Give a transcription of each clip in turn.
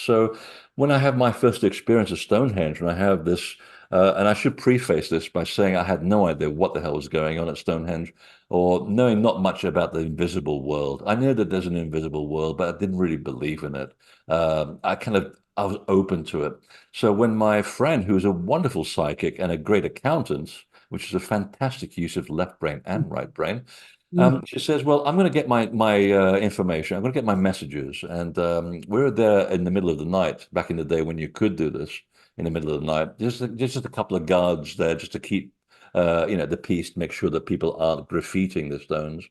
So when I have my first experience of Stonehenge, and I have this, and I should preface this by saying I had no idea what the hell was going on at Stonehenge, or knowing not much about the invisible world. I knew that there's an invisible world, but I didn't really believe in it. I was open to it. So when my friend, who is a wonderful psychic and a great accountant, which is a fantastic use of left brain and right brain, she says, "Well, I'm going to get my information. I'm going to get my messages." And we were there in the middle of the night back in the day when you could do this in the middle of the night. Just a couple of guards there just to keep the peace, to make sure that people aren't graffitiing the stones.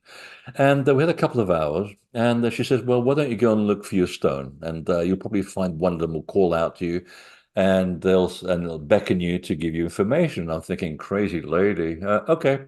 And we had a couple of hours, and she says, "Well, why don't you go and look for your stone, and you'll probably find one of them will call out to you." And they'll beckon you to give you information. I'm thinking, crazy lady. Okay.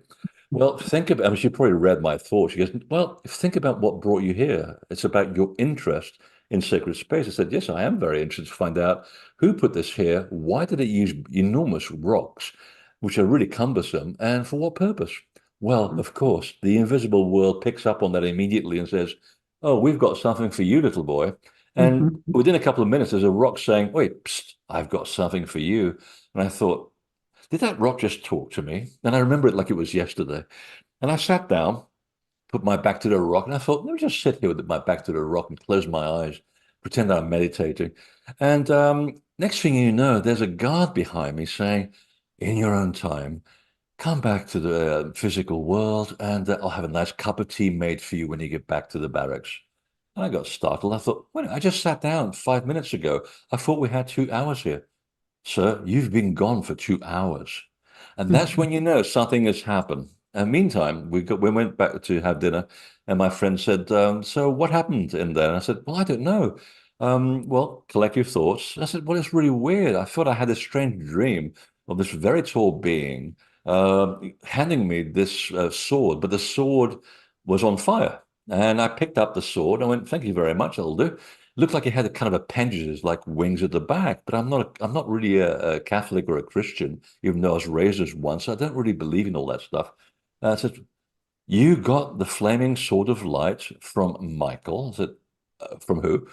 Well, think about, I mean, she probably read my thoughts. She goes, "Well, think about what brought you here. It's about your interest in sacred space." I said, "Yes, I am very interested to find out who put this here. Why did it use enormous rocks, which are really cumbersome, and for what purpose?" Well, of course, the invisible world picks up on that immediately and says, "Oh, we've got something for you, little boy." And Mhm. within a couple of minutes, there's a rock saying, "Wait, psst, I've got something for you." And I thought, did that rock just talk to me? And I remember it like it was yesterday. And I sat down, put my back to the rock, and I thought, let me just sit here with my back to the rock and close my eyes, pretend that I'm meditating. And next thing you know, there's a guard behind me saying, "In your own time, come back to the physical world, and I'll have a nice cup of tea made for you when you get back to the barracks." And I got startled. I thought, wait, I just sat down 5 minutes ago. I thought we had 2 hours here. "Sir, you've been gone for 2 hours." And that's when you know something has happened. And meantime, we went back to have dinner, and my friend said, "So what happened in there?" And I said, "Well, I don't know." "Well, collect your thoughts." I said, "Well, it's really weird. I thought I had a strange dream of this very tall being handing me this sword, but the sword was on fire." And I picked up the sword. I went, "Thank you very much. That'll do." Looked like it had a kind of appendages like wings at the back, but I'm not really a Catholic or a Christian, even though I was raised as one, so I don't really believe in all that stuff. I said, "You got the flaming sword of light from Michael?" I said, "From who?"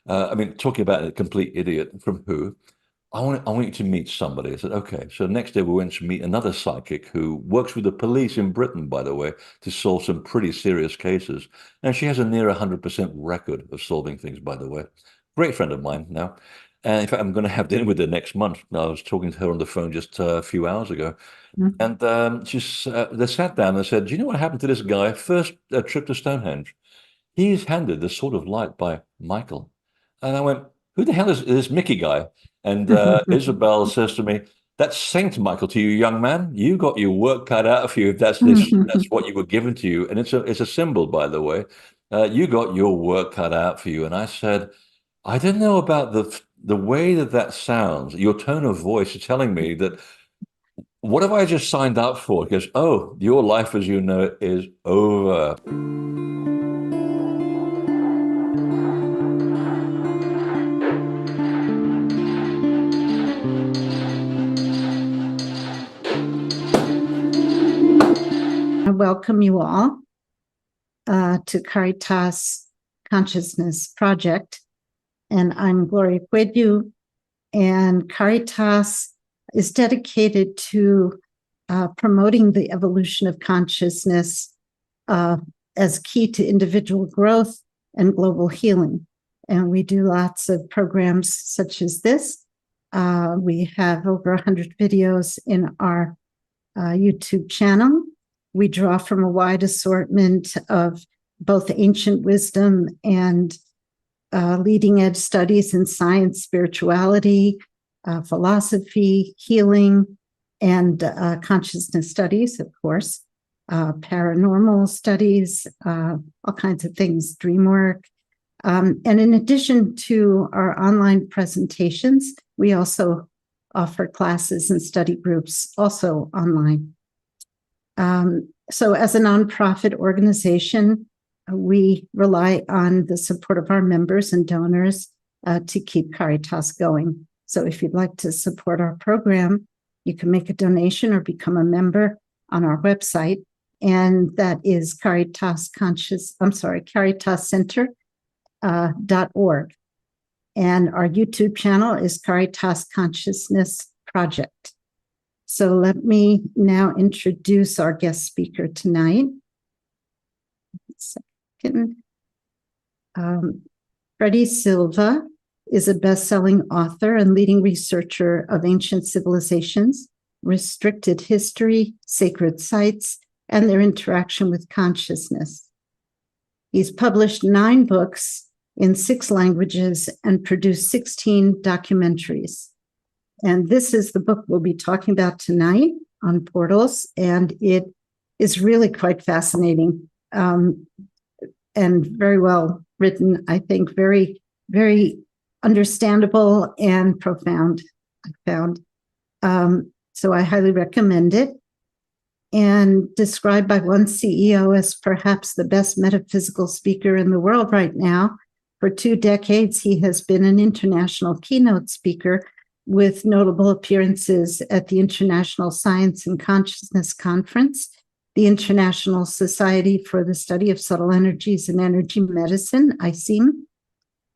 I mean, talking about a complete idiot, from who? I want you to meet somebody." I said, "Okay." So the next day we went to meet another psychic who works with the police in Britain, by the way, to solve some pretty serious cases. And she has a near 100% record of solving things, by the way. Great friend of mine now. And in fact, I'm going to have dinner with her next month. I was talking to her on the phone just a few hours ago. And they sat down and said, "Do you know what happened to this guy? First trip to Stonehenge. He's handed the sword of light by Michael." And I went, "Who the hell is this Mickey guy?" And Isabel says to me, "That's Saint Michael to you, young man. You got your work cut out for you if that's what you were given to you. And it's a symbol, by the way. You got your work cut out for you." And I said, "I don't know about the way that sounds. Your tone of voice is telling me that what have I just signed up for?" Because, "Oh, your life as you know it is over." I welcome you all to Caritas Consciousness Project. And I'm Gloria Cuedu, and Caritas is dedicated to promoting the evolution of consciousness as key to individual growth and global healing. And we do lots of programs such as this. We have over 100 videos in our YouTube channel. We draw from a wide assortment of both ancient wisdom and leading edge studies in science, spirituality, philosophy, healing, and consciousness studies, of course, paranormal studies, all kinds of things, dream work. And in addition to our online presentations, we also offer classes and study groups also online. So as a nonprofit organization, we rely on the support of our members and donors to keep Caritas going. So if you'd like to support our program, you can make a donation or become a member on our website. And that is CaritasCenter.org. And our YouTube channel is Caritas Consciousness Project. So let me now introduce our guest speaker tonight. Second. Freddy Silva is a best-selling author and leading researcher of ancient civilizations, restricted history, sacred sites, and their interaction with consciousness. He's published 9 books in 6 languages and produced 16 documentaries. And this is the book we'll be talking about tonight on portals, and it is really quite fascinating and very well written, I think, very, very understandable and profound, I found. So I highly recommend it. And described by one CEO as perhaps the best metaphysical speaker in the world right now. For 2 decades, he has been an international keynote speaker with notable appearances at the International Science and Consciousness Conference, the International Society for the Study of Subtle Energies and Energy Medicine, ICEM,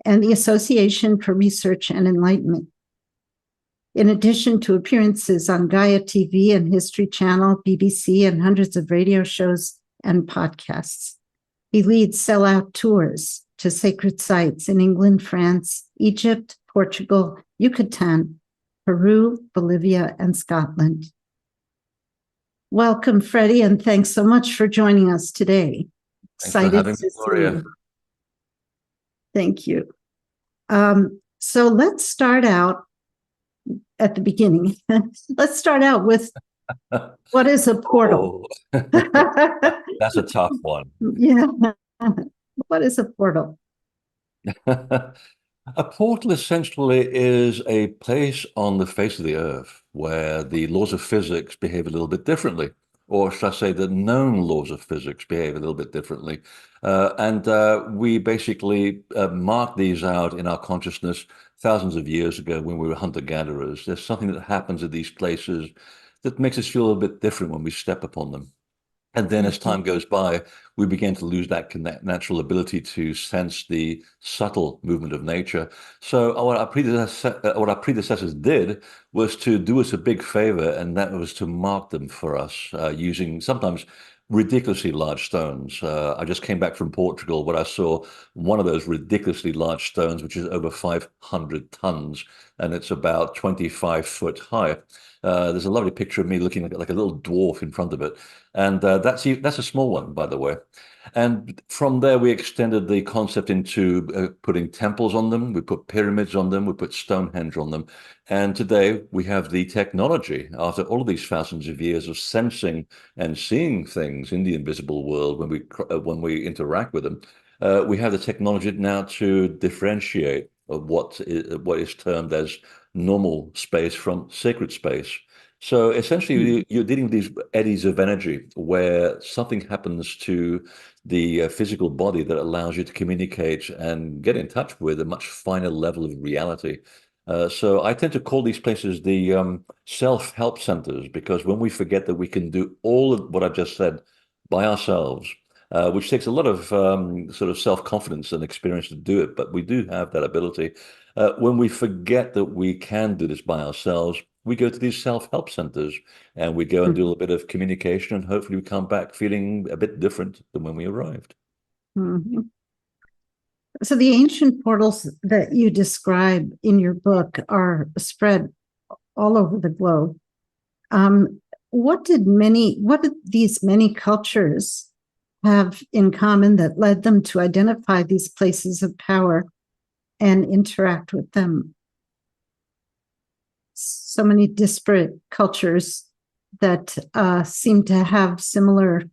and the Association for Research and Enlightenment. In addition to appearances on Gaia TV and History Channel, BBC, and hundreds of radio shows and podcasts, he leads sell-out tours to sacred sites in England, France, Egypt, Portugal, Yucatan, Peru, Bolivia, and Scotland. Welcome, Freddie, and thanks so much for joining us today. Thanks for having me, Gloria. Thank you. So let's start out at the beginning. Let's start out with what is a portal? Oh, that's a tough one. Yeah. What is a portal? A portal essentially is a place on the face of the earth where the laws of physics behave a little bit differently, or should I say the known laws of physics behave a little bit differently. We basically mark these out in our consciousness thousands of years ago when we were hunter-gatherers. There's something that happens at these places that makes us feel a little bit different when we step upon them. And then as time goes by, we begin to lose that natural ability to sense the subtle movement of nature. So what our predecessors did was to do us a big favor, and that was to mark them for us using sometimes ridiculously large stones. I just came back from Portugal where I saw one of those ridiculously large stones, which is over 500 tons, and it's about 25 foot high. There's a lovely picture of me looking like a little dwarf in front of it. And that's a small one, by the way. And from there, we extended the concept into putting temples on them. We put pyramids on them. We put Stonehenge on them. And today we have the technology, after all of these thousands of years of sensing and seeing things in the invisible world when we interact with them, we have the technology now to differentiate what is termed as normal space from sacred space. So essentially, you're dealing with these eddies of energy where something happens to the physical body that allows you to communicate and get in touch with a much finer level of reality. So I tend to call these places the self-help centers, because when we forget that we can do all of what I've just said by ourselves, which takes a lot of sort of self-confidence and experience to do it, but we do have that ability. When we forget that we can do this by ourselves, we go to these self-help centers and we go and do a little bit of communication, and hopefully we come back feeling a bit different than when we arrived. Mm-hmm. So the ancient portals that you describe in your book are spread all over the globe. What did these many cultures have in common that led them to identify these places of power and interact with them? So many disparate cultures that seem to have similar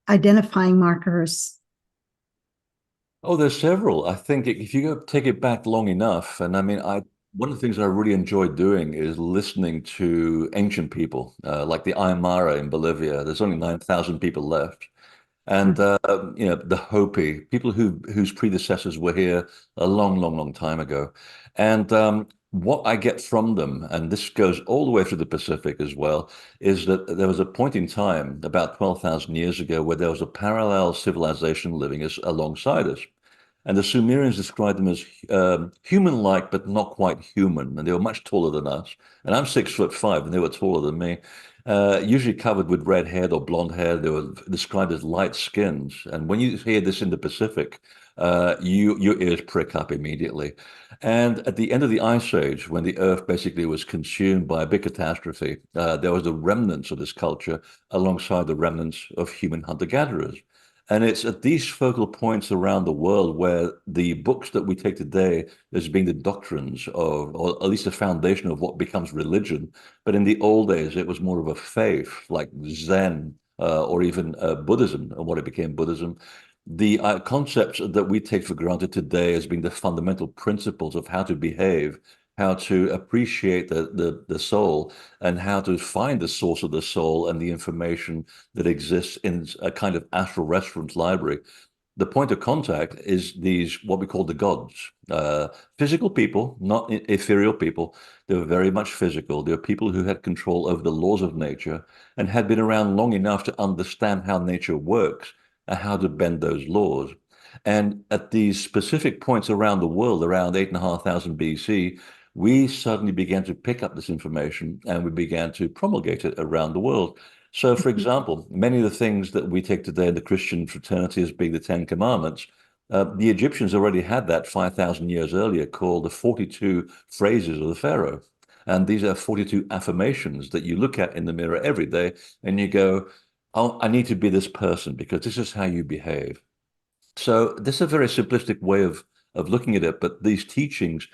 identifying markers. Oh, there's several. I think if you go take it back long enough, and I mean, one of the things I really enjoy doing is listening to ancient people, like the Aymara in Bolivia. There's only 9,000 people left. And the Hopi, people whose predecessors were here a long, long, long time ago. And what I get from them, and this goes all the way through the Pacific as well, is that there was a point in time about 12,000 years ago where there was a parallel civilization living alongside us. And the Sumerians described them as human-like, but not quite human. And they were much taller than us. And I'm 6'5", and they were taller than me. Usually covered with red hair or blonde hair. They were described as light skins. And when you hear this in the Pacific, your ears prick up immediately. And at the end of the Ice Age, when the Earth basically was consumed by a big catastrophe, there was the remnants of this culture alongside the remnants of human hunter-gatherers. And it's at these focal points around the world where the books that we take today as being the doctrines of, or at least the foundation of what becomes religion. But in the old days, it was more of a faith, like Zen or even Buddhism, and what it became Buddhism. The concepts that we take for granted today as being the fundamental principles of how to behave, how to appreciate the soul, and how to find the source of the soul and the information that exists in a kind of astral reference library. The point of contact is these, what we call the gods, physical people, not ethereal people. They were very much physical. They were people who had control over the laws of nature and had been around long enough to understand how nature works and how to bend those laws. And at these specific points around the world, around 8,500 BC, we suddenly began to pick up this information and we began to promulgate it around the world. So, for example, many of the things that we take today in the Christian fraternity as being the Ten Commandments, the Egyptians already had that 5,000 years earlier, called the 42 phrases of the Pharaoh. And these are 42 affirmations that you look at in the mirror every day and you go, oh, I need to be this person because this is how you behave. So this is a very simplistic way of looking at it, but these teachings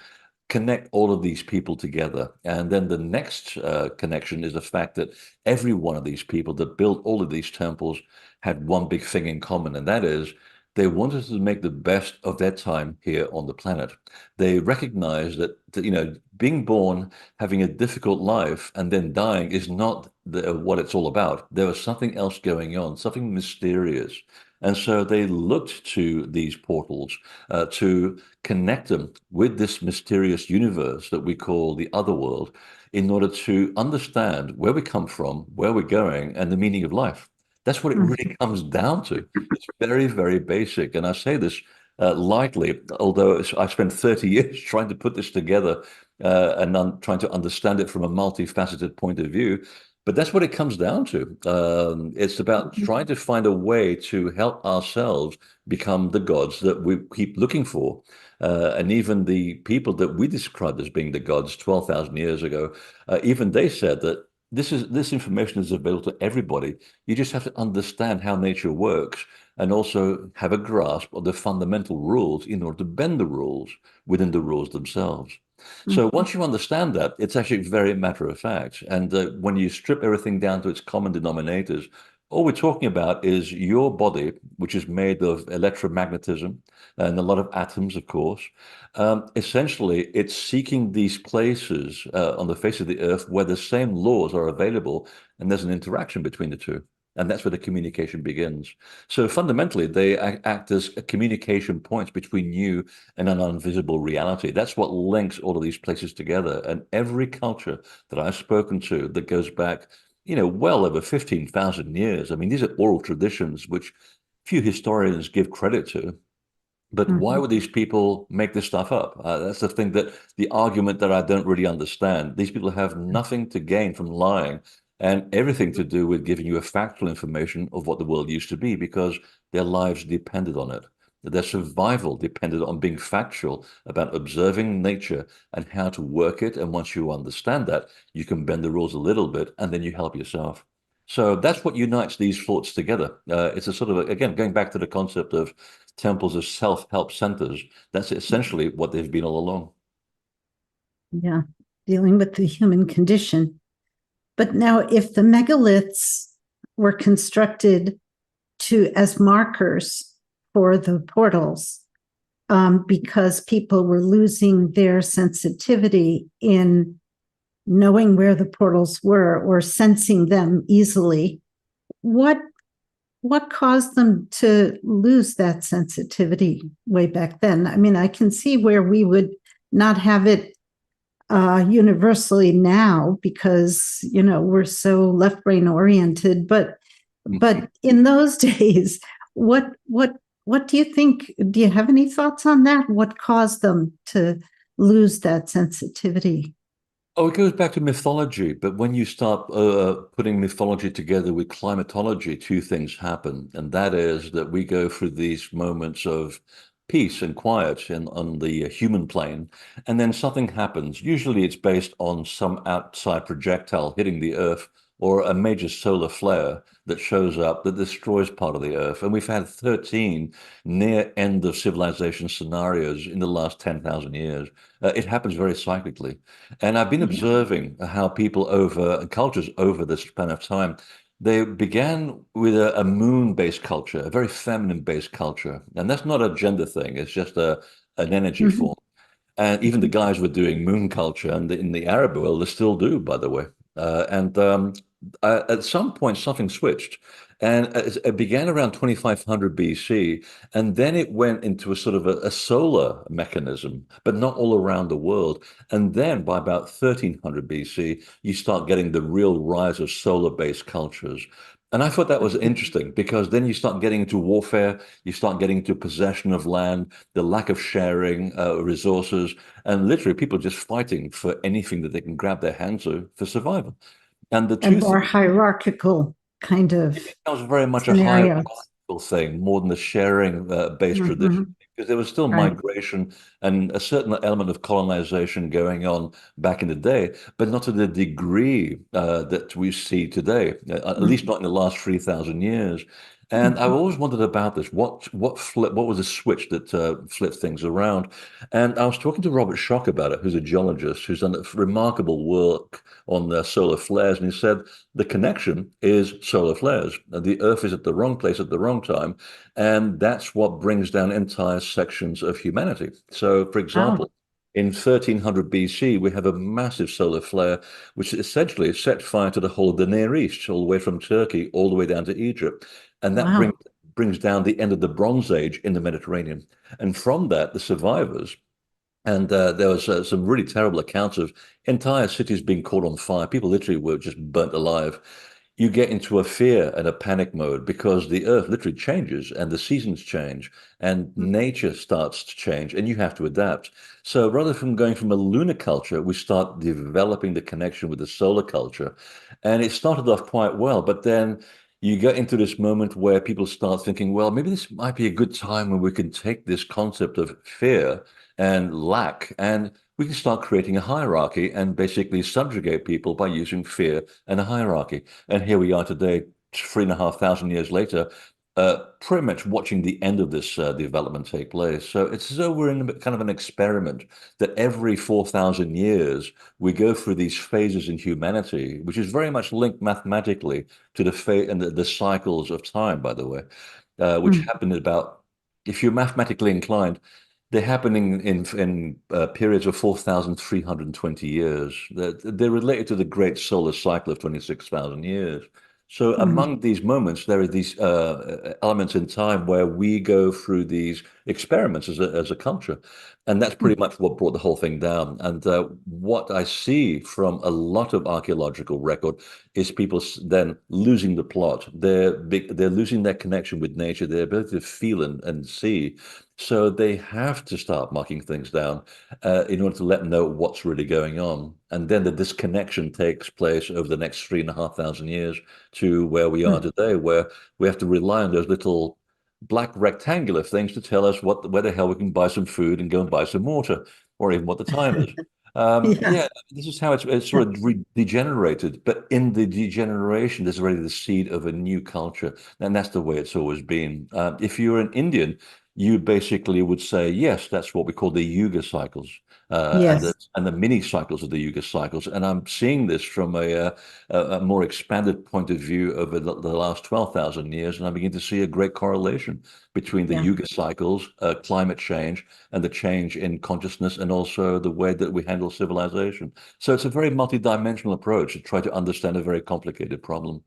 connect all of these people together. And then the next connection is the fact that every one of these people that built all of these temples had one big thing in common, and that is they wanted to make the best of their time here on the planet. They recognized that, being born, having a difficult life, and then dying is not what it's all about. There was something else going on, something mysterious. And so they looked to these portals to connect them with this mysterious universe that we call the other world in order to understand where we come from, where we're going, and the meaning of life. That's what it really comes down to. It's very, very basic. And I say this lightly, although I spent 30 years trying to put this together and trying to understand it from a multifaceted point of view. But that's what it comes down to. It's about trying to find a way to help ourselves become the gods that we keep looking for. And even the people that we described as being the gods 12,000 years ago, even they said that this information is available to everybody. You just have to understand how nature works and also have a grasp of the fundamental rules in order to bend the rules within the rules themselves. So once you understand that, it's actually very matter of fact. And when you strip everything down to its common denominators, all we're talking about is your body, which is made of electromagnetism and a lot of atoms, of course. Essentially, it's seeking these places on the face of the earth where the same laws are available, and there's an interaction between the two. And that's where the communication begins. So fundamentally, they act as a communication points between you and an invisible reality. That's what links all of these places together. And every culture that I've spoken to that goes back, well over 15,000 years. I mean, these are oral traditions, which few historians give credit to. But why would these people make this stuff up? That's the argument that I don't really understand. These people have nothing to gain from lying and everything to do with giving you a factual information of what the world used to be because their lives depended on it. Their survival depended on being factual about observing nature and how to work it. And once you understand that, you can bend the rules a little bit and then you help yourself. So that's what unites these thoughts together. It's a sort of, again, going back to the concept of temples as self-help centers. That's essentially what they've been all along. Yeah, dealing with the human condition. But now, if the megaliths were constructed as markers for the portals, because people were losing their sensitivity in knowing where the portals were or sensing them easily, what caused them to lose that sensitivity way back then? I mean, I can see where we would not have it universally now because we're so left brain oriented, but in those days, what what do you think? Do you have any thoughts on that? What caused them to lose that sensitivity? Oh, it goes back to mythology, but when you start putting mythology together with climatology, two things happen, and that is that we go through these moments of peace and quiet on the human plane, and then something happens. Usually, it's based on some outside projectile hitting the Earth or a major solar flare that shows up that destroys part of the Earth. And we've had 13 near end of civilization scenarios in the last 10,000 years. It happens very cyclically. And I've been Yeah. observing how people over cultures over this span of time, they began with a moon-based culture, a very feminine-based culture. And that's not a gender thing, it's just an energy Mhm. form. And even the guys were doing moon culture, and in the Arab world, they still do, by the way. And at some point, something switched, and it began around 2500 BC, and then it went into a sort of a solar mechanism, but not all around the world. And then by about 1300 BC, you start getting the real rise of solar-based cultures. And I thought that was interesting because then you start getting into warfare, you start getting into possession of land, the lack of sharing resources, and literally people just fighting for anything that they can grab their hands to for survival. And the And truth more is, hierarchical kind it of becomes very much a scenarios. hierarchical thing more than the sharing based tradition. Mhm. Because there was still Right. migration and a certain element of colonization going on back in the day, but not to the degree that we see today, at least not in the last 3,000 years. And I've Mhm. always wondered about this. What was the switch that flipped things around? And I was talking to Robert Schoch about it, who's a geologist who's done remarkable work on solar flares, and he said the connection is solar flares. The Earth is at the wrong place at the wrong time, and that's what brings down entire sections of humanity. So, for Wow. example, in 1300 BC, we have a massive solar flare, which essentially set fire to the whole of the Near East, all the way from Turkey all the way down to Egypt. And that Wow. brings down the end of the Bronze Age in the Mediterranean. And from that, the survivors, and there was some really terrible accounts of entire cities being caught on fire. People literally were just burnt alive. You get into a fear and a panic mode because the earth literally changes and the seasons change and nature starts to change and you have to adapt. So rather than going from a lunar culture, we start developing the connection with the solar culture. And it started off quite well, but then you get into this moment where people start thinking, well, maybe this might be a good time when we can take this concept of fear and lack, and we can start creating a hierarchy and basically subjugate people by using fear and a hierarchy. And here we are today, 3,500 years later, pretty much watching the end of this development take place. So it's as though we're in kind of an experiment that every 4,000 years we go through these phases in humanity, which is very much linked mathematically to the cycles of time, by the way, which Mhm. happen about, if you're mathematically inclined, they're happening in periods of 4,320 years. They're related to the great solar cycle of 26,000 years. So Mhm. among these moments, there are these elements in time where we go through these experiments as a culture. And that's pretty much what brought the whole thing down. And what I see from a lot of archaeological record is people then losing the plot. They're losing their connection with nature, their ability to feel and see. So they have to start marking things down in order to let them know what's really going on. And then the disconnection takes place over the next 3,500 years to where we are Mhm. today, where we have to rely on those little black rectangular things to tell us where the hell we can buy some food and go and buy some water, or even what the time is. Yeah. Yeah, this is how it's Yeah. sort of degenerated. But in the degeneration, there's already the seed of a new culture, and that's the way it's always been. If you're an Indian, you basically would say, yes, that's what we call the Yuga cycles, Yes. and the mini cycles of the Yuga cycles. And I'm seeing this from a more expanded point of view over the last 12,000 years, and I begin to see a great correlation between the Yeah. Yuga cycles, climate change, and the change in consciousness, and also the way that we handle civilization. So it's a very multidimensional approach to try to understand a very complicated problem.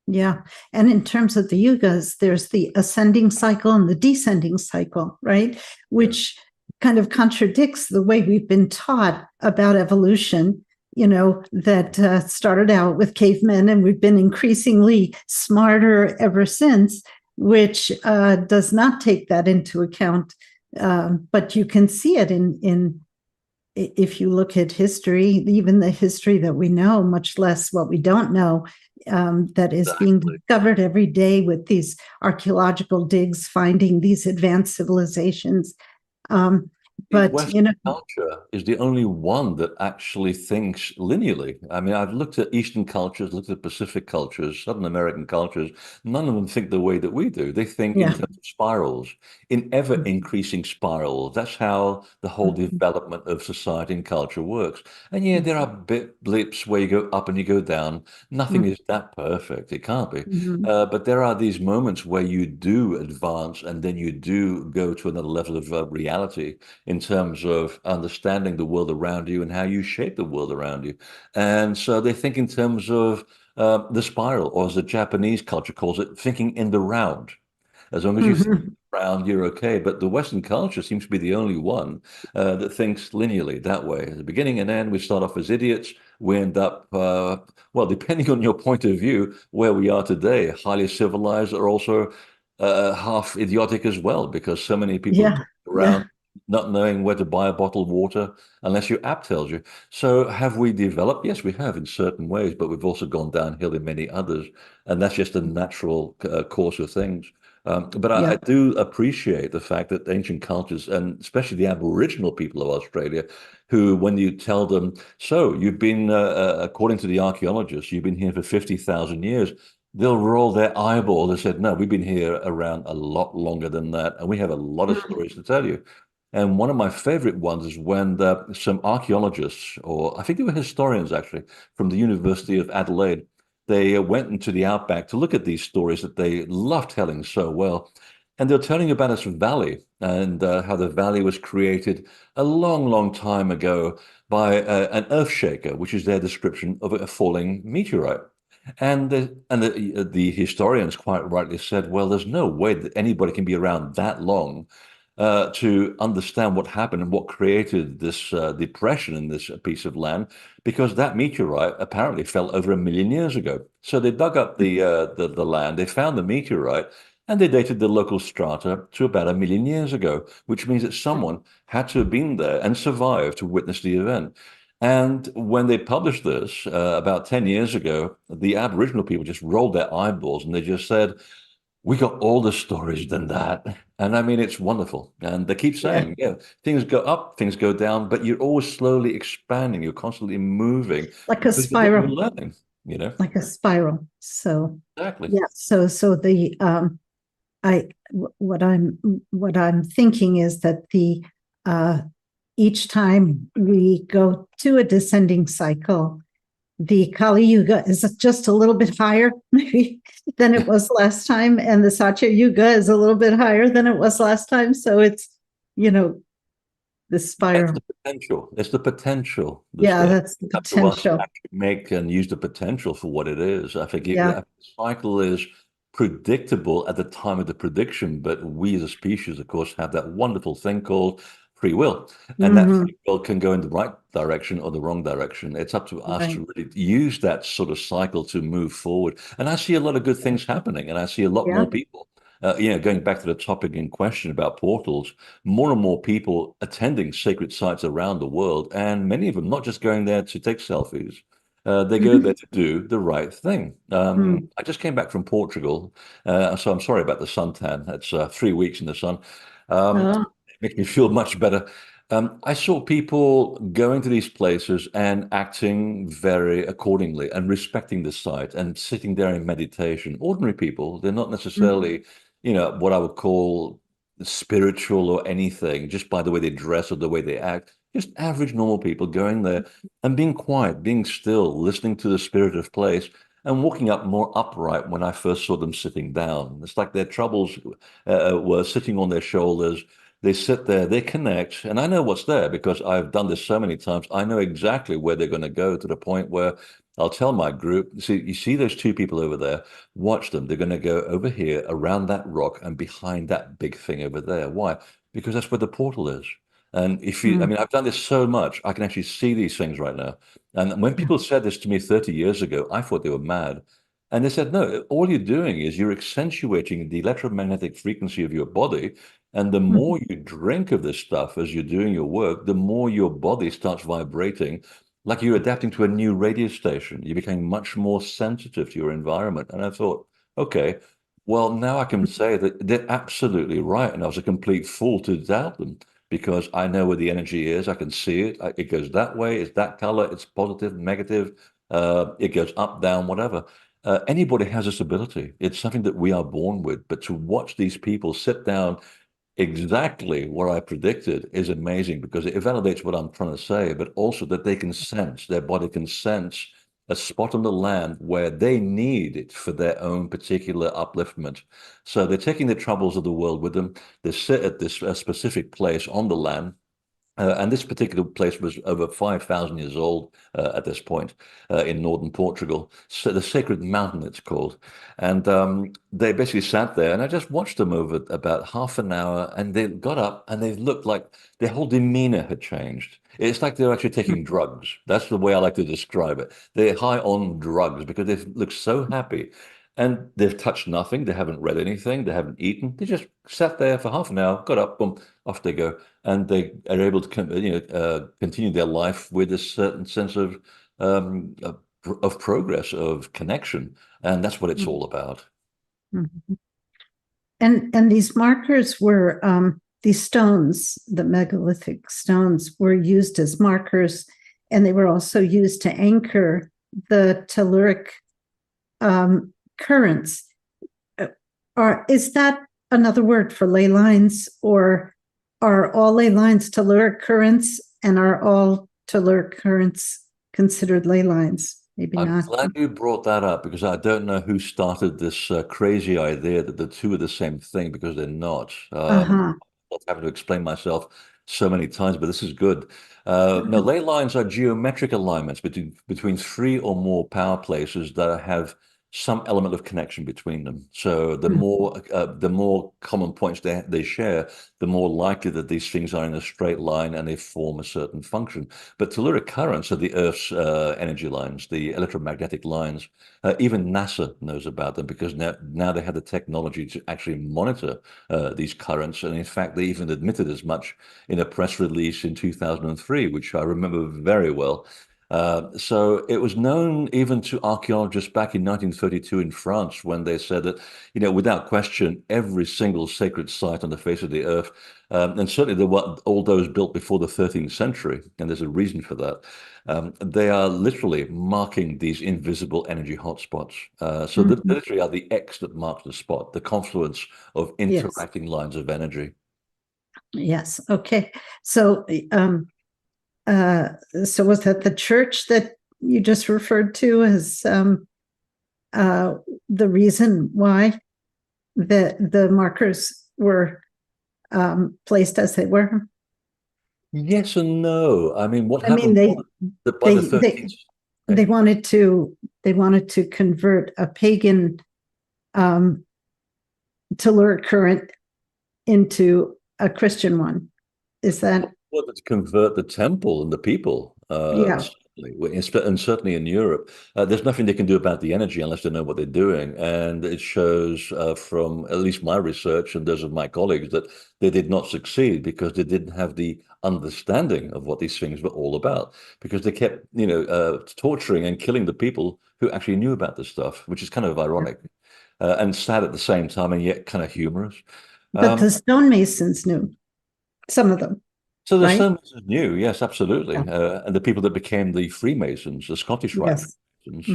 Yeah. And in terms of the yugas, there's the ascending cycle and the descending cycle, right? Yeah. Which kind of contradicts the way we've been taught about evolution, that started out with cavemen and we've been increasingly smarter ever since. which does not take that into account. But you can see it in if you look at history, even the history that we know, much less what we don't know, that is being discovered every day with these archaeological digs, finding these advanced civilizations. But Western culture is the only one that actually thinks linearly. I mean, I've looked at Eastern cultures, looked at Pacific cultures, Southern American cultures. None of them think the way that we do. They think in yeah. terms of spirals, in ever increasing spirals. That's how the whole development of society and culture works. And yeah, there are blips where you go up and you go down. Nothing is that perfect. It can't be. But there are these moments where you do advance and then you do go to another level of reality in terms of understanding the world around you and how you shape the world around you. And so they think in terms of the spiral, or as the Japanese culture calls it, thinking in the round. As long as you think round, you're okay. But the Western culture seems to be the only one that thinks linearly that way. At the beginning and end, we start off as idiots. We end up, well, depending on your point of view, where we are today, highly civilized, or also half idiotic as well, because so many people Yeah. go Yeah. around not knowing where to buy a bottle of water unless your app tells you. So have we developed? Yes, we have in certain ways, but we've also gone downhill in many others. And that's just a natural course of things. But I Yeah. do appreciate the fact that ancient cultures, and especially the Aboriginal people of Australia, who, when you tell them, so you've been, according to the archaeologists, you've been here for 50,000 years, they'll roll their eyeball. They said, no, we've been here around a lot longer than that, and we have a lot of stories to tell you. And one of my favorite ones is when some archaeologists, or I think they were historians actually, from the University of Adelaide, they went into the outback to look at these stories that they love telling so well. And they're telling about this valley and how the valley was created a long, long time ago by an earth shaker, which is their description of a falling meteorite. And the historians quite rightly said, well, there's no way that anybody can be around that long to understand what happened and what created this depression in this piece of land, because that meteorite apparently fell over 1 million years ago. So they dug up the land, they found the meteorite, and they dated the local strata to about 1 million years ago, which means that someone had to have been there and survived to witness the event. And when they published this about 10 years ago, the Aboriginal people just rolled their eyeballs and they just said, we got all the stories than that. And I mean, it's wonderful. And they keep Yeah. saying, yeah, things go up, things go down, but you're always slowly expanding. You're constantly moving Like a because of what you're spiral, learning, you know? like a spiral. So Exactly. yeah. So the I what I'm thinking is that the each time we go to a descending cycle, the Kali Yuga is just a little bit higher maybe than it was last time, and the Satya Yuga is a little bit higher than it was last time. So it's, you know, the It's spiral. the potential. It's the potential that's Yeah, there. that's the Up to us to potential. actually make and use the potential for what it is. I think Yeah. the cycle is predictable at the time of the prediction, but we as a species, of course, have that wonderful thing called free will. And that Hmm. free will can go in the right direction or the wrong direction. It's up to us Right. to really use that sort of cycle to move forward. And I see a lot of good things happening, and I see a lot Yeah. more people. Going back to the topic in question about portals, more and more people attending sacred sites around the world, and many of them not just going there to take selfies. They go there to do the right thing. Mm. I just came back from Portugal, so I'm sorry about the suntan. It's 3 weeks in the sun. Oh. It makes me feel much better. I saw people going to these places and acting very accordingly and respecting the site and sitting there in meditation. Ordinary people, they're not Mm. necessarily, what I would call spiritual or anything, just by the way they dress or the way they act. Just average, normal people going there and being quiet, being still, listening to the spirit of place, and walking up more upright when I first saw them sitting down. It's like their troubles were sitting on their shoulders. They sit there, they connect, and I know what's there because I've done this so many times. I know exactly where they're going to go, to the point where I'll tell my group, see, you see those two people over there, watch them. They're going to go over here around that rock and behind that big thing over there. Why? Because that's where the portal is. And I Mm. mean, I've done this so much, I can actually see these things right now. And when people said this to me 30 years ago, I thought they were mad. And they said, no, all you're doing is you're accentuating the electromagnetic frequency of your body. And the more you drink of this stuff as you're doing your work, the more your body starts vibrating like you're adapting to a new radio station. You became much more sensitive to your environment. And I thought, okay, well, now I can say that they're absolutely right. And I was a complete fool to doubt them because I know where the energy is. I can see it. It goes that way. It's that color. It's positive, negative. It goes up, down, whatever. Anybody has this ability. It's something that we are born with. But to watch these people sit down exactly what I predicted is amazing because it validates what I'm trying to say, but also that they can sense, their body can sense a spot on the land where they need it for their own particular upliftment. So they're taking the troubles of the world with them. They sit at this specific place on the land. And this particular place was over 5,000 years old at this point in northern Portugal. So the Sacred Mountain, it's called. And they basically sat there, and I just watched them over about half an hour. And they got up, and they looked like their whole demeanor had changed. It's like they're actually taking drugs. That's the way I like to describe it. They're high on drugs because they look so happy. And they've touched nothing. They haven't read anything. They haven't eaten. They just sat there for half an hour, got up, boom, off they go, and they are able to continue their life with a certain sense um, of progress, of connection, and that's what it's all about. Mhm. And these markers were these stones, the megalithic stones, were used as markers, and they were also used to anchor the telluric currents. Or is that another word for ley lines, or are all ley lines telluric currents, and are all telluric currents considered ley lines? Maybe I'm not. glad you brought that up because I don't know who started this crazy idea that the two are the same thing because they're not. Uh-huh. I'm having to explain myself so many times, but this is good. No, Uh-huh. ley lines are geometric alignments between three or more power places that have some element of connection between them. So the more common points they share, the more likely that these things are in a straight line and they form a certain function. But telluric currents are the Earth's energy lines, the electromagnetic lines. Even NASA knows about them because now they have the technology to actually monitor these currents. And in fact, they even admitted as much in a press release in 2003, which I remember very well. So it was known even to archaeologists back in 1932 in France when they said that, without question, every single sacred site on the face of the earth, and certainly all those built before the 13th century, and there's a reason for that, they are literally marking these invisible energy hotspots. So they Mhm. literally are the X that marks the spot, the confluence of Yes. interacting lines of energy. Yes. Okay. So, uh, so was that the church that you just referred to as uh, the reason why the markers were placed as they were? Yes and no. I mean, what I mean, happened was that by the they 13th, they they wanted to convert a pagan um, telluric current into a Christian one. Is that wanted to convert the temple and the people, yeah? and certainly in Europe, there's nothing they can do about the energy unless they know what they're doing. And it shows from at least my research and those of my colleagues that they did not succeed because they didn't have the understanding of what these things were all about. Because they kept, torturing and killing the people who actually knew about this stuff, which is kind of ironic and sad at the same time, and yet kind of humorous. But Um, the stonemasons knew, some of them, So the right? Stonemasons knew, yes, Yeah. absolutely, and the people that became the Freemasons, the Scottish Rite Yes. Freemasons,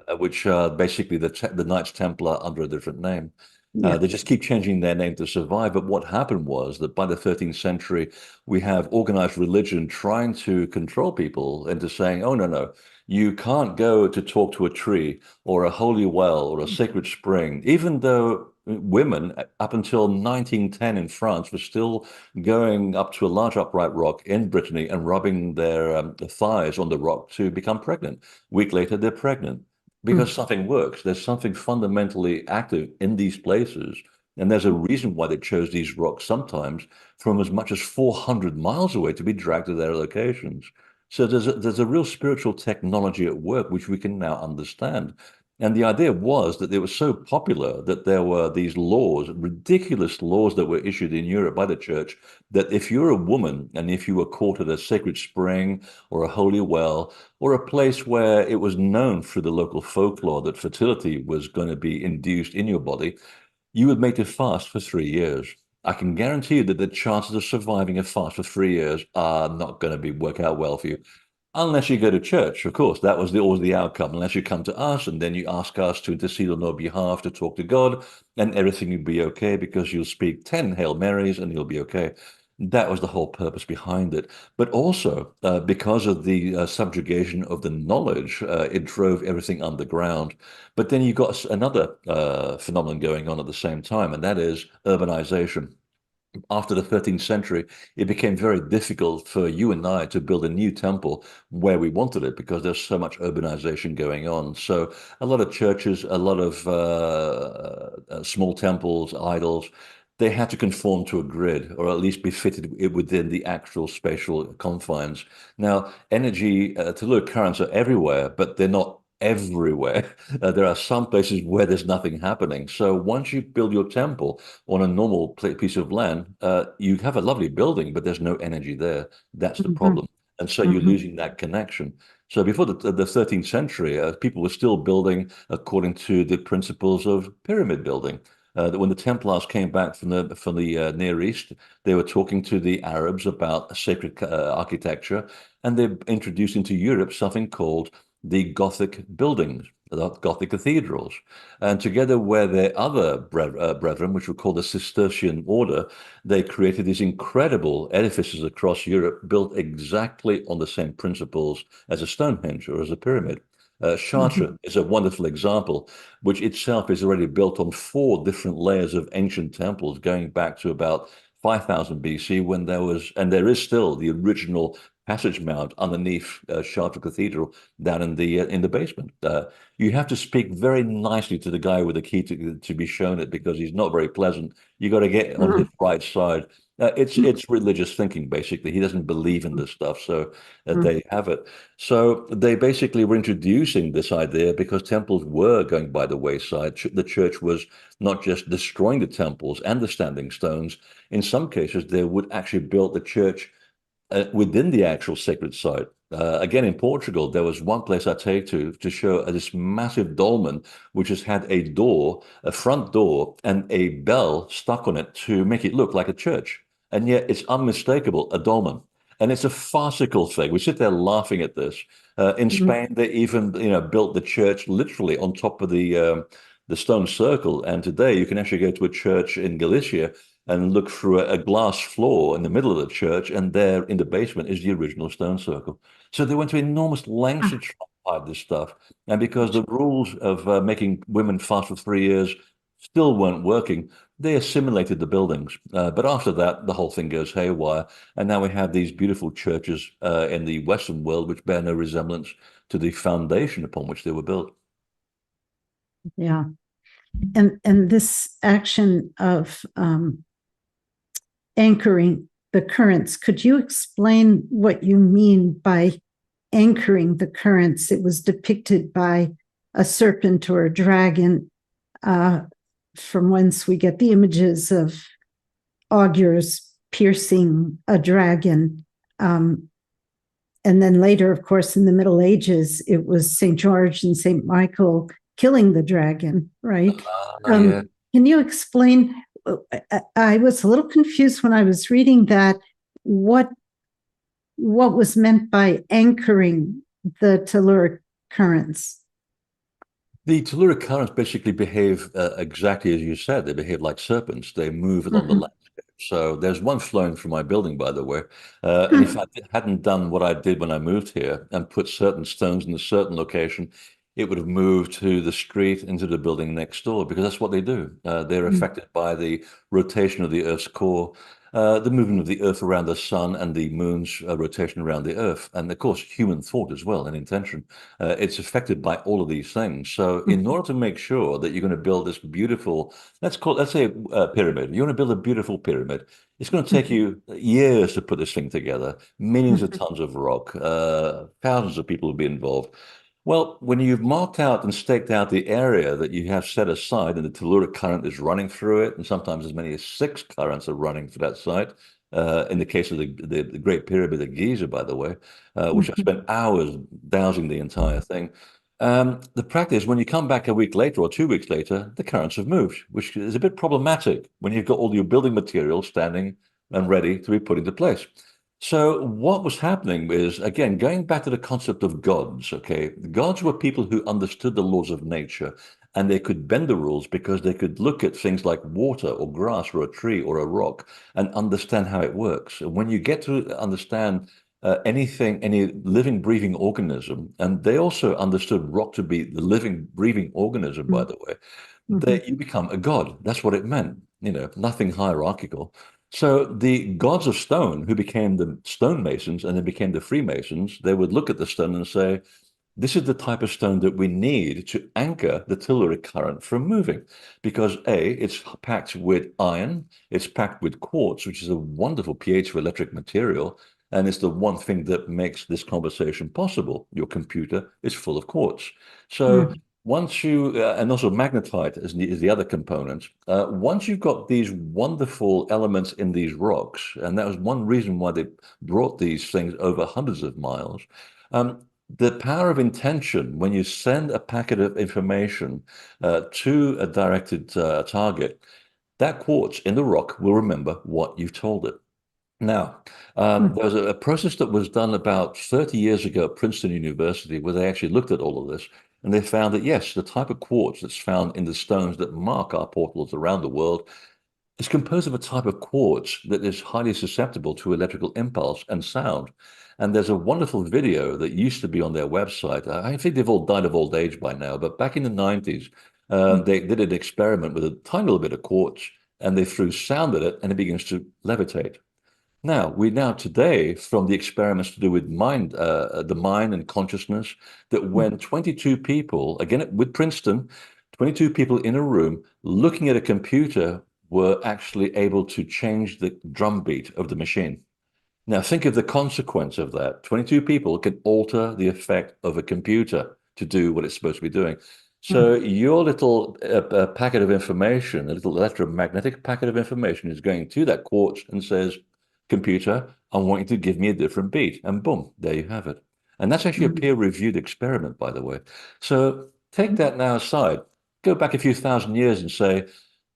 Hmm. which are basically the Knights Templar under a different name. Yeah. They just keep changing their name to survive. But what happened was that by the 13th century, we have organized religion trying to control people into saying, oh, no, no, you can't go to talk to a tree or a holy well or a sacred spring, even though women up until 1910 in France were still going up to a large upright rock in Brittany and rubbing their thighs on the rock to become pregnant. A week later, they're pregnant because Mm. something works. There's something fundamentally active in these places. And there's a reason why they chose these rocks sometimes from as much as 400 miles away to be dragged to their locations. So there's a real spiritual technology at work, which we can now understand. And the idea was that it was so popular that there were these laws, ridiculous laws that were issued in Europe by the church, that if you're a woman and if you were caught at a sacred spring or a holy well or a place where it was known through the local folklore that fertility was going to be induced in your body, you would make a fast for 3 years. I can guarantee you that the chances of surviving a fast for 3 years are not going to be work out well for you. Unless you go to church, of course, that was always the outcome. Unless you come to us and then you ask us to intercede on your behalf to talk to God, and everything will be okay because you'll speak 10 Hail Marys and you'll be okay. That was the whole purpose behind it. But also, because of the subjugation of the knowledge, it drove everything underground. But then you got another phenomenon going on at the same time, and that is urbanization. After the 13th century, it became very difficult for you and I to build a new temple where we wanted it because there's so much urbanization going on. So a lot of churches, a lot of small temples, idols, they had to conform to a grid or at least be fitted within the actual spatial confines. Now, energy, telluric currents are everywhere, but they're not everywhere. There are some places where there's nothing happening. So once you build your temple, on a normal piece of land, you have a lovely building, but there's no energy there. That's the Mhm, problem. And so you're mhm, losing that connection. So before the 13th century, people were still building according to the principles of pyramid building. When the Templars came back from the Near East, they were talking to the Arabs about sacred architecture, and they introduced into Europe something called the Gothic buildings, the Gothic cathedrals. And together with their other brethren, which were called the Cistercian order, they created these incredible edifices across Europe built exactly on the same principles as a Stonehenge or as a pyramid. mhm, Chartres is a wonderful example, which itself is already built on four different layers of ancient temples going back to about 5000 BC when there was, and there is still the original passage mount underneath Chartres Cathedral down in the basement. You have to speak very nicely to the guy with the key to be shown it because he's not very pleasant. You got to get on his mhm, right side. It's religious thinking basically. He doesn't believe in this stuff, so mhm, they have it. So they basically were introducing this idea because temples were going by the wayside. The church was not just destroying the temples and the standing stones. In some cases, they would actually build the church within the actual sacred site. Again, in Portugal, there was one place I take to show this massive dolmen, which has had a door, a front door, and a bell stuck on it to make it look like a church. And yet it's unmistakable, a dolmen. And it's a farcical thing. We sit there laughing at this. In mhm. Spain, they even, built the church literally on top of the stone circle. And today, you can actually go to a church in Galicia and look through a glass floor in the middle of the church, and there in the basement is the original stone circle. So they went to enormous lengths to Ah, try to hide this stuff. And because the rules of making women fast for 3 years still weren't working, they assimilated the buildings. But after that, the whole thing goes haywire. And now we have these beautiful churches in the Western world which bear no resemblance to the foundation upon which they were built. yeah. And this action of anchoring the currents, could you explain what you mean by anchoring the currents? It was depicted by a serpent or a dragon, uh, from whence we get the images of augurs piercing a dragon. And then later, of course, in the Middle Ages, it was St. George and St. Michael killing the dragon, right? Yeah. Can you explain? I was a little confused when I was reading that. What what was meant by anchoring the telluric currents? The telluric currents basically behave exactly as you said. They behave like serpents. They move along the Mhm. landscape. So there's one flowing through my building, by the way. And if I hadn't done what I did when I moved here and put certain stones in a certain location, it would have moved to the street into the building next door because that's what they do. They're affected by the rotation of the Earth's core, the movement of the Earth around the sun, and the moon's rotation around the Earth, and of course, human thought as well and intention. It's affected by all of these things. So, in order to make sure that you're going to build this beautiful, let's say a pyramid, you want to build a beautiful pyramid. It's going to take you years to put this thing together, millions of tons of rock, thousands of people will be involved. Well, when you've marked out and staked out the area that you have set aside, and the telluric current is running through it, and sometimes as many as 6 currents are running through that site. In the case of the Great Pyramid of Giza, by the way, which I Mhm. spent hours dowsing the entire thing. The practice, when you come back a week later or 2 weeks later, the currents have moved, which is a bit problematic when you've got all your building materials standing and ready to be put into place. So what was happening is, again, going back to the concept of gods, okay, gods were people who understood the laws of nature, and they could bend the rules because they could look at things like water or grass or a tree or a rock and understand how it works. And when you get to understand anything, any living, breathing organism, and they also understood rock to be the living, breathing organism, by the way, Mhm. that you become a god. That's what it meant, nothing hierarchical. So the gods of stone, who became the stonemasons and then became the Freemasons, they would look at the stone and say, this is the type of stone that we need to anchor the telluric current from moving. Because A, it's packed with iron, it's packed with quartz, which is a wonderful pH for electric material. And it's the one thing that makes this conversation possible. Your computer is full of quartz. So Mhm. once you, and also magnetite is the other component. Once you've got these wonderful elements in these rocks, and that was one reason why they brought these things over hundreds of miles. The power of intention, when you send a packet of information to a directed target, that quartz in the rock will remember what you've told it. Now, Mhm. there was a process that was done about 30 years ago at Princeton University where they actually looked at all of this, and they found that, yes, the type of quartz that's found in the stones that mark our portals around the world is composed of a type of quartz that is highly susceptible to electrical impulse and sound. And there's a wonderful video that used to be on their website. I think they've all died of old age by now, but back in the 90s, they did an experiment with a tiny little bit of quartz, and they threw sound at it, and it begins to levitate. Now, we now today, from the experiments to do with the mind and consciousness, that when 22 people, again with Princeton, 22 people in a room looking at a computer were actually able to change the drum beat of the machine. Now, think of the consequence of that. 22 people can alter the effect of a computer to do what it's supposed to be doing. So, Mhm. your little packet of information, a little electromagnetic packet of information, is going to that quartz and says, computer, I want you to give me a different beat. And boom, there you have it. And that's actually a Mhm. peer-reviewed experiment, by the way. So, take that now aside, go back a few thousand years and say,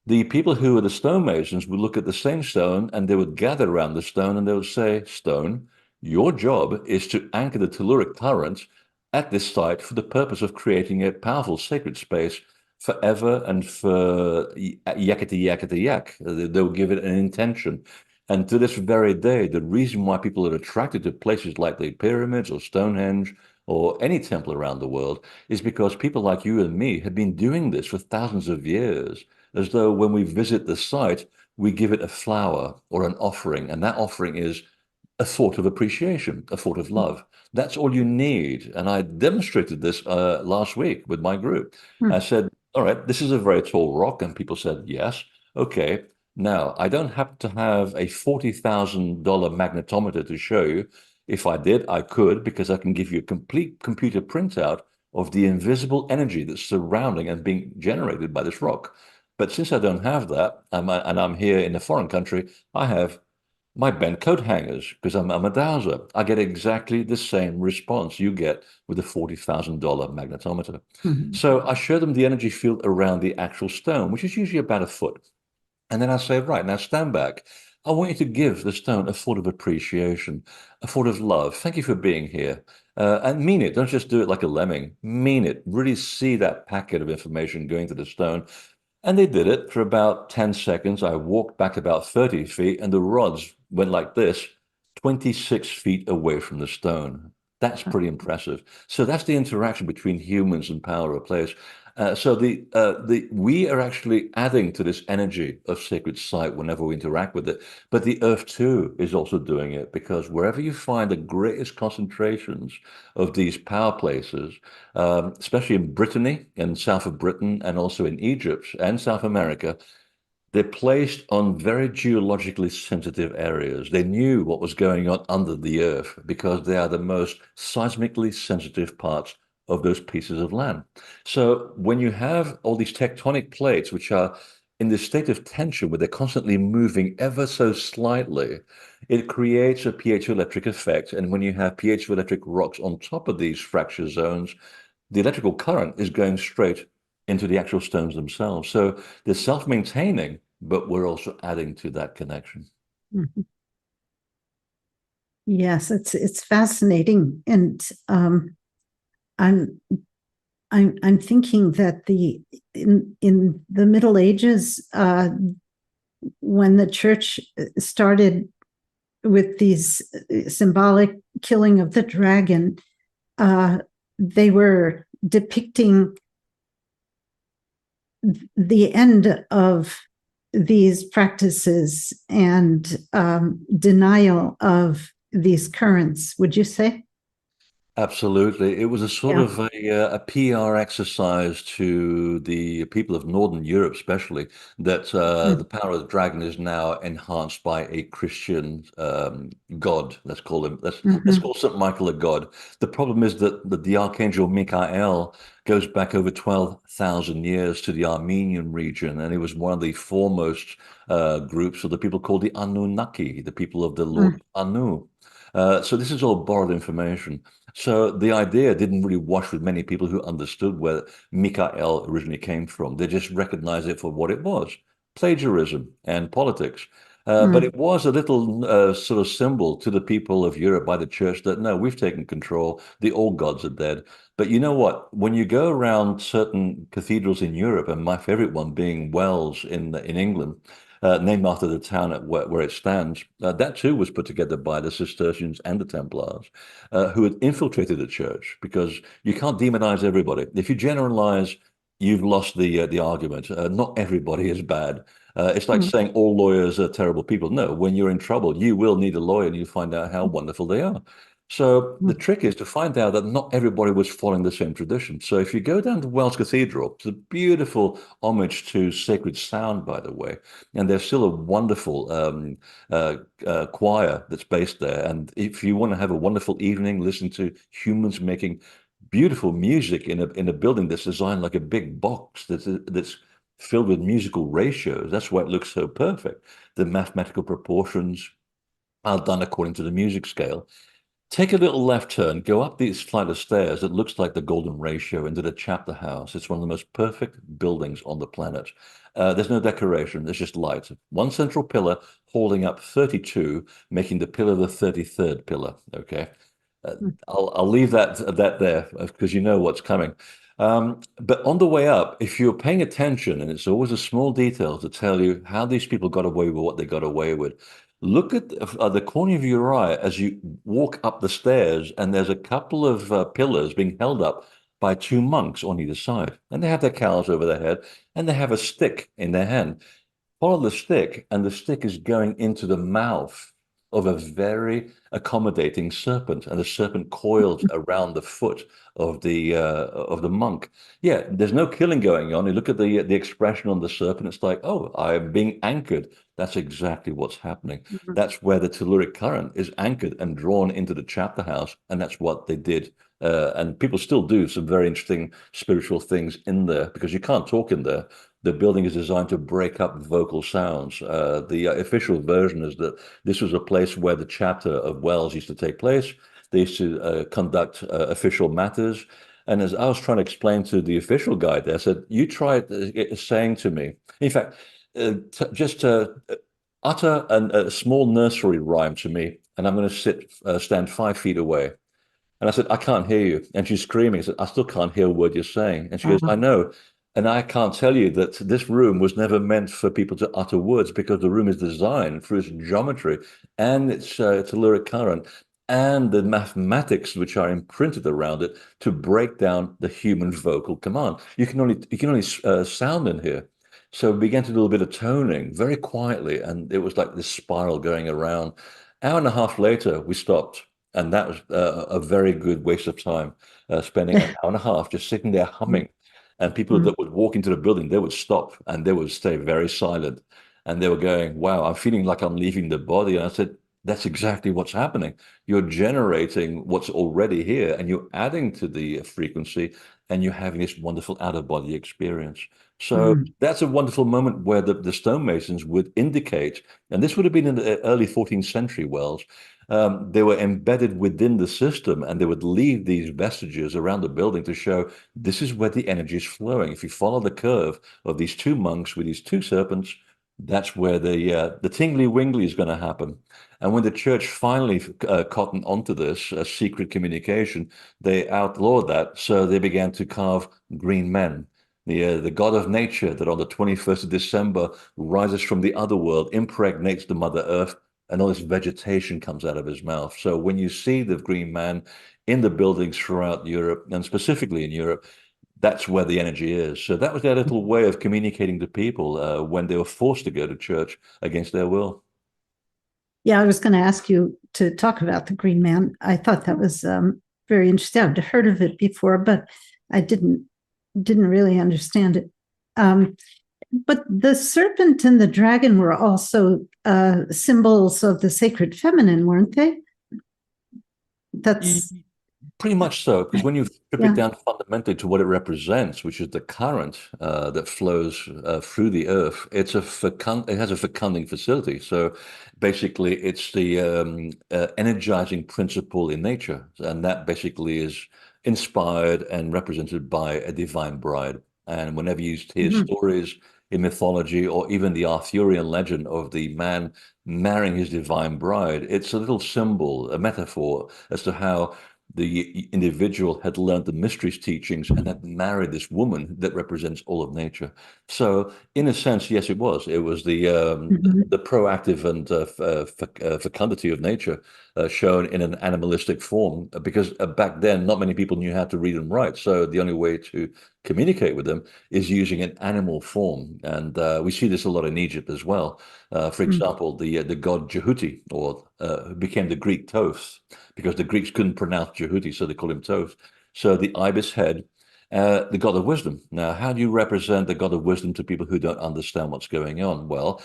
the people who were the stonemasons would look at the same stone and they would gather around the stone and they would say, Stone, your job is to anchor the telluric current at this site for the purpose of creating a powerful sacred space forever and for yakety yakety yak. They'll give it an intention. And to this very day, the reason why people are attracted to places like the pyramids or Stonehenge or any temple around the world is because people like you and me have been doing this for thousands of years, as though when we visit the site, we give it a flower or an offering, and that offering is a thought of appreciation, a thought of love. That's all you need. And I demonstrated this last week with my group. I Mhm. said, all right, this is a very tall rock. And people said, yes. Okay. Now, I don't happen to have a $40,000 magnetometer to show you. If I did, I could, because I can give you a complete computer printout of the invisible energy that's surrounding and being generated by this rock. But since I don't have that, and I'm here in a foreign country, I have my bent coat hangers because I'm a dowser. I get exactly the same response you get with a $40,000 magnetometer. Mhm. So I show them the energy field around the actual stone, which is usually about a foot. And then I say, right, now stand back. I want you to give the stone a thought of appreciation, a thought of love. Thank you for being here. And mean it. Don't just do it like a lemming. Mean it. Really see that packet of information going to the stone. And they did it for about 10 seconds. I walked back about 30 feet, and the rods went like this, 26 feet away from the stone. That's pretty impressive. So that's the interaction between humans and power of place. So the we are actually adding to this energy of sacred site whenever we interact with it. But the earth too is also doing it, because wherever you find the greatest concentrations of these power places, especially in Brittany and south of Britain, and also in Egypt and South America, they're placed on very geologically sensitive areas. They knew what was going on under the earth because they are the most seismically sensitive parts of those pieces of land. So when you have all these tectonic plates, which are in this state of tension where they're constantly moving ever so slightly, it creates a piezoelectric effect. And when you have piezoelectric rocks on top of these fracture zones, the electrical current is going straight into the actual stones themselves. So they're self-maintaining, but we're also adding to that connection. Mhm. Yes, it's fascinating, and I'm I'm thinking that in the Middle Ages, when the church started with these symbolic killing of the dragon, they were depicting the end of these practices and denial of these currents, would you say? Absolutely. It was a sort Yeah. of a PR exercise to the people of Northern Europe, especially, that the power of the dragon is now enhanced by a Christian god. Let's call him, let's Mm-hmm. call St. Michael a god. The problem is that the archangel Michael goes back over 12,000 years to the Armenian region, and he was one of the foremost groups of the people called the Anunnaki, the people of the Lord Anu. So this is all borrowed information. So the idea didn't really wash with many people who understood where Mikhail originally came from. They just recognized it for what it was, plagiarism and politics. But it was a little sort of symbol to the people of Europe by the church that no, we've taken control. The old gods are dead. But you know what? When you go around certain cathedrals in Europe, and my favorite one being Wells in England, named after the town where it stands, that too was put together by the Cistercians and the Templars who had infiltrated the church because you can't demonize everybody. If you generalize, you've lost the argument. Not everybody is bad. It's like saying all lawyers are terrible people. No, when you're in trouble, you will need a lawyer and you find out how wonderful they are. So the trick is to find out that not everybody was following the same tradition. So if you go down to Wells Cathedral, it's a beautiful homage to sacred sound, by the way, and there's still a wonderful choir that's based there. And if you want to have a wonderful evening, listen to humans making beautiful music in a building that's designed like a big box that's filled with musical ratios. That's why it looks so perfect. The mathematical proportions are done according to the music scale. Take a little left turn, go up these flight of stairs. It looks like the Golden Ratio into the chapter house. It's one of the most perfect buildings on the planet. There's no decoration, there's just light. One central pillar holding up 32, making the pillar the 33rd pillar. Okay. Uh, I'll leave that there because you know what's coming. But on the way up, if you're paying attention, and it's always a small detail to tell you how these people got away with what they got away with. Look at the corner of your eye as you walk up the stairs, and there's a couple of pillars being held up by two monks on either side, and they have their cowls over their head, and they have a stick in their hand. Follow the stick, and the stick is going into the mouth of a very accommodating serpent, and the serpent coils around the foot of the monk. Yeah, there's no killing going on. You look at the expression on the serpent, it's like, oh, I'm being anchored. That's exactly what's happening. That's where the telluric current is anchored and drawn into the chapter house, and that's what they did. And people still do some very interesting spiritual things in there because you can't talk in there. The building is designed to break up vocal sounds. The official version is that this was a place where the chapter of Wells used to take place. They used to conduct official matters. And as I was trying to explain to the official guy there, I said, you tried saying to me, in fact, just utter a small nursery rhyme to me, and I'm going to stand 5 feet away. And I said, I can't hear you. And she's screaming. I said, I still can't hear a word you're saying. And she goes, I know. And I can't tell you that this room was never meant for people to utter words because the room is designed through its geometry and its lyric current and the mathematics which are imprinted around it to break down the human vocal command. You can only sound in here. So we began to do a little bit of toning very quietly, and it was like this spiral going around. Hour and a half later, we stopped. And that was a very good waste of time, spending an hour and a half just sitting there humming. And people that would walk into the building, they would stop and they would stay very silent. And they were going, wow, I'm feeling like I'm leaving the body. And I said, That's exactly what's happening. You're generating what's already here and you're adding to the frequency and you're having this wonderful out of body experience. So Mm, that's a wonderful moment where the stonemasons would indicate, and this would have been in the early 14th century, Wells. They were embedded within the system and they would leave these vestiges around the building to show this is where the energy is flowing. If you follow the curve of these two monks with these two serpents, that's where the tingly wingly is going to happen. And when the church finally cottoned onto this secret communication, they outlawed that. So they began to carve green men, the god of nature that on the 21st of December rises from the other world, impregnates the Mother Earth, and all this vegetation comes out of his mouth. So when you see the green man in the buildings throughout Europe, and specifically in Europe, that's where the energy is. So that was their little way of communicating to people when they were forced to go to church against their will. yeah, I was going to ask you to talk about the Green Man. I thought that was very interesting. I'd heard of it before, but I didn't really understand it. But the serpent and the dragon were also symbols of the sacred feminine, weren't they? That's Pretty much so, because when you strip it yeah. down fundamentally to what it represents, which is the current that flows through the earth, it has a fecunding facility. So basically, it's the energizing principle in nature, and that basically is inspired and represented by a divine bride. And whenever you hear Mhm. stories in mythology or even the Arthurian legend of the man marrying his divine bride, it's a little symbol, a metaphor as to how the individual had learned the mysteries teachings and had married this woman that represents all of nature. So, in a sense, yes, it was. It was Mhm. the proactive and fecundity of nature shown in an animalistic form. Because back then, not many people knew how to read and write. So the only way to communicate with them is using an animal form, and we see this a lot in Egypt as well. For Mhm. example, the god Jehuti, or who became the Greek Thoth, because the Greeks couldn't pronounce Jehuti, so they called him Thoth. So the ibis head, the god of wisdom. Now, how do you represent the god of wisdom to people who don't understand what's going on? Well,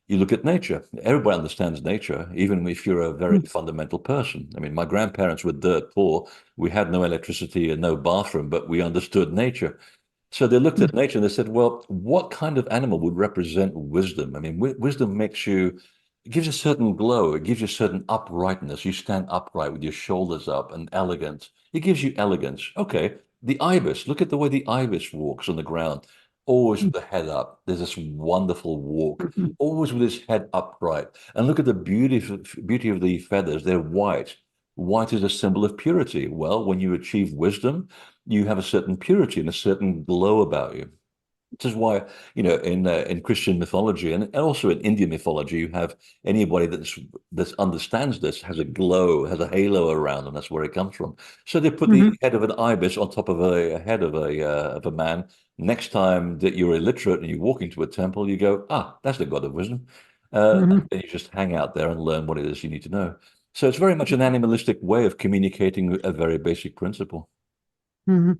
you look at nature. Everybody understands nature, even if you're a very fundamental person. I mean, my grandparents were dirt poor. We had no electricity and no bathroom, but we understood nature. So they looked at nature and they said, well, what kind of animal would represent wisdom? I mean, wisdom makes you, it gives you a certain glow. It gives you a certain uprightness. You stand upright with your shoulders up and elegant. It gives you elegance. Okay. The ibis, look at the way the ibis walks on the ground, always with the head up. There's this wonderful walk, Mhm. always with his head upright. And look at the beauty of the feathers. They're white. White is a symbol of purity. Well, when you achieve wisdom, you have a certain purity and a certain glow about you. This is why, in Christian mythology and also in Indian mythology, you have anybody that understands this has a glow, has a halo around them. That's where it comes from. So they put the Mhm. head of an ibis on top of a head of a man. Next time that you're illiterate and you walk into a temple, you go, ah, that's the god of wisdom. And Mhm. then you just hang out there and learn what it is you need to know. So it's very much an animalistic way of communicating a very basic principle. Mhm.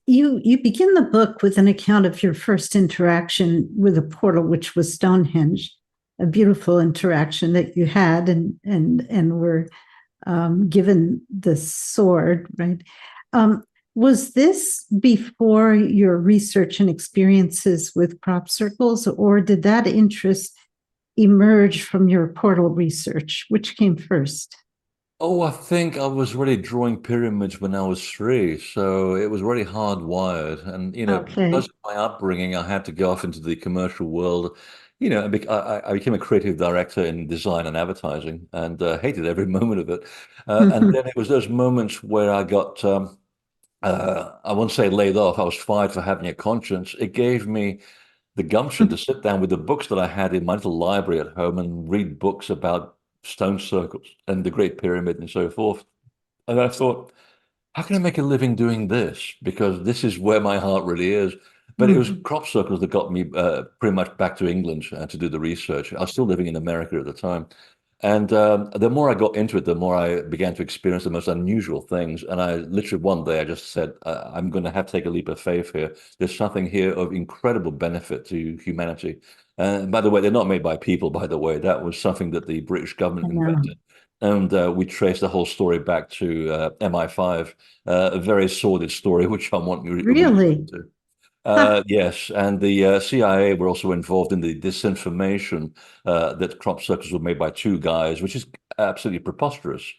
You begin the book with an account of your first interaction with a portal, which was Stonehenge, a beautiful interaction that you had, and were given the sword, right? Was this before your research and experiences with crop circles, or did that interest emerge from your portal research? Which came first? Oh, I think I was really drawing pyramids when I was three, so it was really hardwired. And Okay. because of my upbringing, I had to go off into the commercial world. I became a creative director in design and advertising, and hated every moment of it. And then it was those moments where I got, I won't say laid off. I was fired for having a conscience. It gave me the gumption to sit down with the books that I had in my little library at home and read books about stone circles and the Great Pyramid and so forth. And I thought, how can I make a living doing this? Because this is where my heart really is. But it was crop circles that got me pretty much back to England to do the research. I was still living in America at the time. And the more I got into it, the more I began to experience the most unusual things. And I literally one day I just said, I'm going to have to take a leap of faith here. There's something here of incredible benefit to humanity. And by the way, they're not made by people, by the way. That was something that the British I government know. invented. And we traced the whole story back to MI5, a very sordid story, which I wouldn't go Really? into. Huh. Yes, and the CIA were also involved in the disinformation that crop circles were made by two guys, which is absolutely preposterous.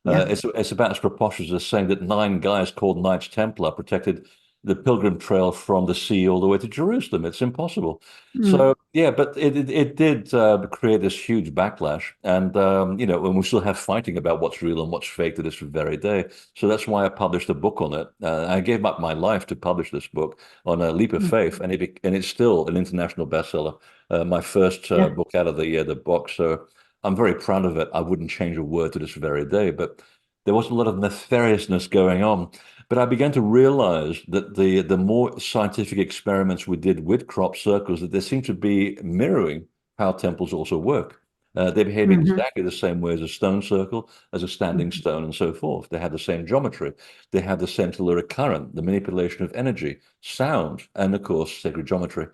Yeah. It's about as preposterous as saying that nine guys called Knights Templar protected the Pilgrim Trail from the sea all the way to Jerusalem. It's impossible. Mm. So yeah, but it did create this huge backlash, and and we still have fighting about what's real and what's fake to this very day. So that's why I published a book on it. I gave up my life to publish this book on a leap of Mm. faith, and it's still an international bestseller. My first Yeah. book out of the box, so I'm very proud of it. I wouldn't change a word to this very day, but there was a lot of nefariousness going on. But I began to realize that the more scientific experiments we did with crop circles, that they seem to be mirroring how temples also work. They behave Hmm. exactly the same way as a stone circle, as a standing Hmm. stone, and so forth. They have the same geometry. They have the same telluric current, the manipulation of energy, sound, and of course, sacred geometry.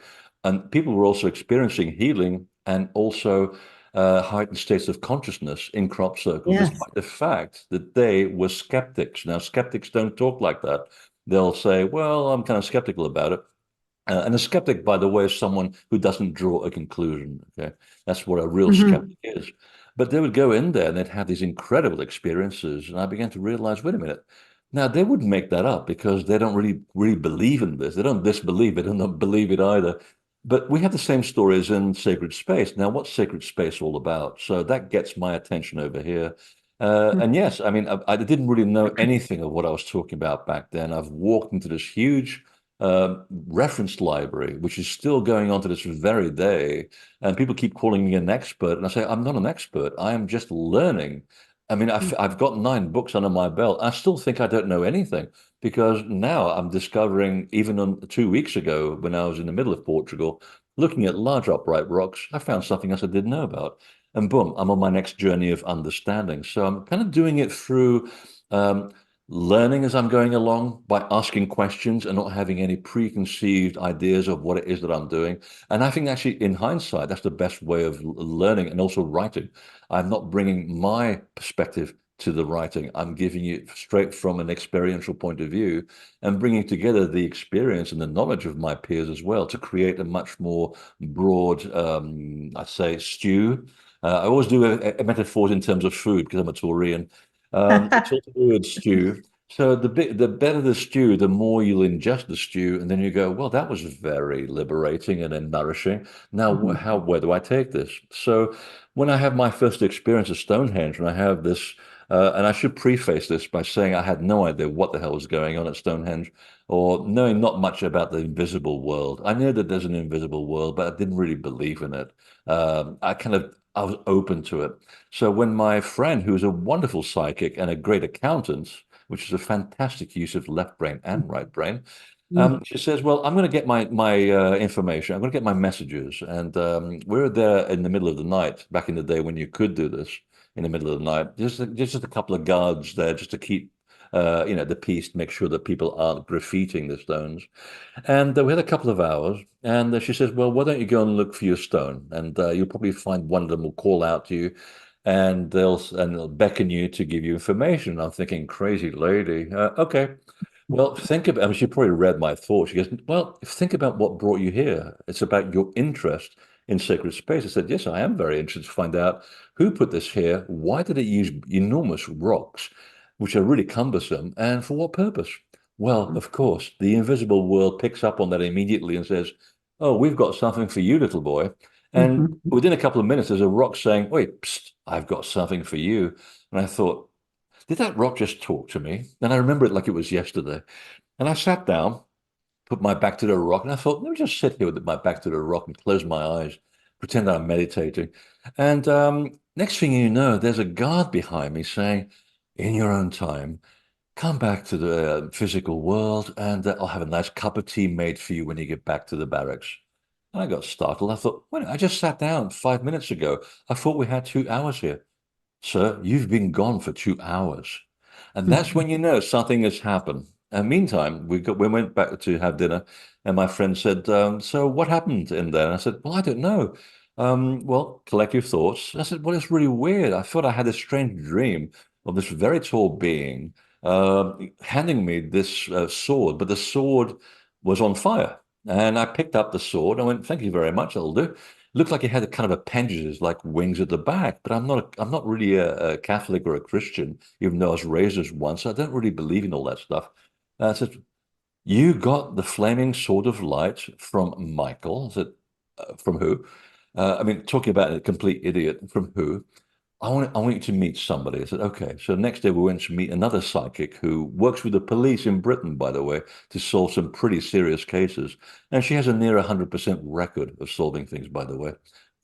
And people were also experiencing healing and also heightened states of consciousness in crop circles, Yes. despite the fact that they were skeptics. Now, skeptics don't talk like that. They'll say, well, I'm kind of skeptical about it. And a skeptic, by the way, is someone who doesn't draw a conclusion. Okay, that's what a real Hmm. skeptic is. But they would go in there and they'd have these incredible experiences, and I began to realize, wait a minute, now they wouldn't make that up because they don't really believe in this. They don't disbelieve it and don't believe it either. But we have the same stories in sacred space. Now, what's sacred space all about? So that gets my attention over here. And yes, I mean, I didn't really know anything of what I was talking about back then. I've walked into this huge reference library, which is still going on to this very day. And people keep calling me an expert. And I say, I'm not an expert. I am just learning. I mean, I've got 9 books under my belt. I still think I don't know anything because now I'm discovering, even on 2 weeks ago, when I was in the middle of Portugal, looking at large upright rocks, I found something else I didn't know about. And boom, I'm on my next journey of understanding. So I'm kind of doing it through um, learning as I'm going along by asking questions and not having any preconceived ideas of what it is that I'm doing. And I think actually, in hindsight, that's the best way of learning and also writing. I'm not bringing my perspective to the writing. I'm giving it straight from an experiential point of view and bringing together the experience and the knowledge of my peers as well to create a much more broad, I'd say, stew. I always do a metaphors in terms of food because I'm a Taurian. It's all to do with stew. So the better the stew, the more you'll ingest the stew, and then you go, well, that was very liberating and then nourishing. Now, where do I take this? So when I have my first experience of Stonehenge, and I have this, and I should preface this by saying I had no idea what the hell was going on at Stonehenge, or knowing not much about the invisible world. I knew that there's an invisible world, but I didn't really believe in it. I was open to it. So when my friend, who's a wonderful psychic and a great accountant, which is a fantastic use of left brain and right brain, she says, "Well, I'm going to get my information. I'm going to get my messages." And we were there in the middle of the night back in the day when you could do this in the middle of the night. Just a couple of guards there just to keep the peace, to make sure that people aren't graffitiing the stones. And we had a couple of hours, and she says, "Well, why don't you go and look for your stone? And you'll probably find one of them will call out to you, and they'll beckon you to give you information." And I'm thinking, crazy lady. Okay, well, think about. I mean, she probably read my thoughts. She goes, "Well, think about what brought you here. It's about your interest in sacred space." I said, "Yes, I am very interested to find out who put this here. Why did it use enormous rocks, which are really cumbersome, and for what purpose?" Well, of course, the invisible world picks up on that immediately and says, "Oh, we've got something for you, little boy." And Mhm. within a couple of minutes, there's a rock saying, "Wait, psst, I've got something for you." And I thought, did that rock just talk to me? And I remember it like it was yesterday. And I sat down, put my back to the rock, and I thought, let me just sit here with my back to the rock and close my eyes, pretend I'm meditating. And next thing you know, there's a guard behind me saying, "In your own time, come back to the physical world, and I'll have a nice cup of tea made for you when you get back to the barracks." And I got startled. I thought, wait, I just sat down 5 minutes ago. I thought we had 2 hours here. sir, you've been gone for 2 hours. And that's when you know something has happened. And meantime, we went back to have dinner, and my friend said, "So what happened in there?" And I said, "Well, I don't know. Well, collect your thoughts." I said, "Well, it's really weird. I thought I had a strange dream of this very tall being handing me this sword, but the sword was on fire." And I picked up the sword. I went, "Thank you very much. That'll do." Looked like it had a kind of appendages like wings at the back, but I'm not really a Catholic or a Christian, even though I was raised as one, so I don't really believe in all that stuff. I said, "You got the flaming sword of light from Michael." I said, "From who?" I mean, talking about a complete idiot, from who? I want you to meet somebody. I said, "Okay." So next day we went to meet another psychic who works with the police in Britain, by the way, to solve some pretty serious cases. And she has a near 100% record of solving things, by the way.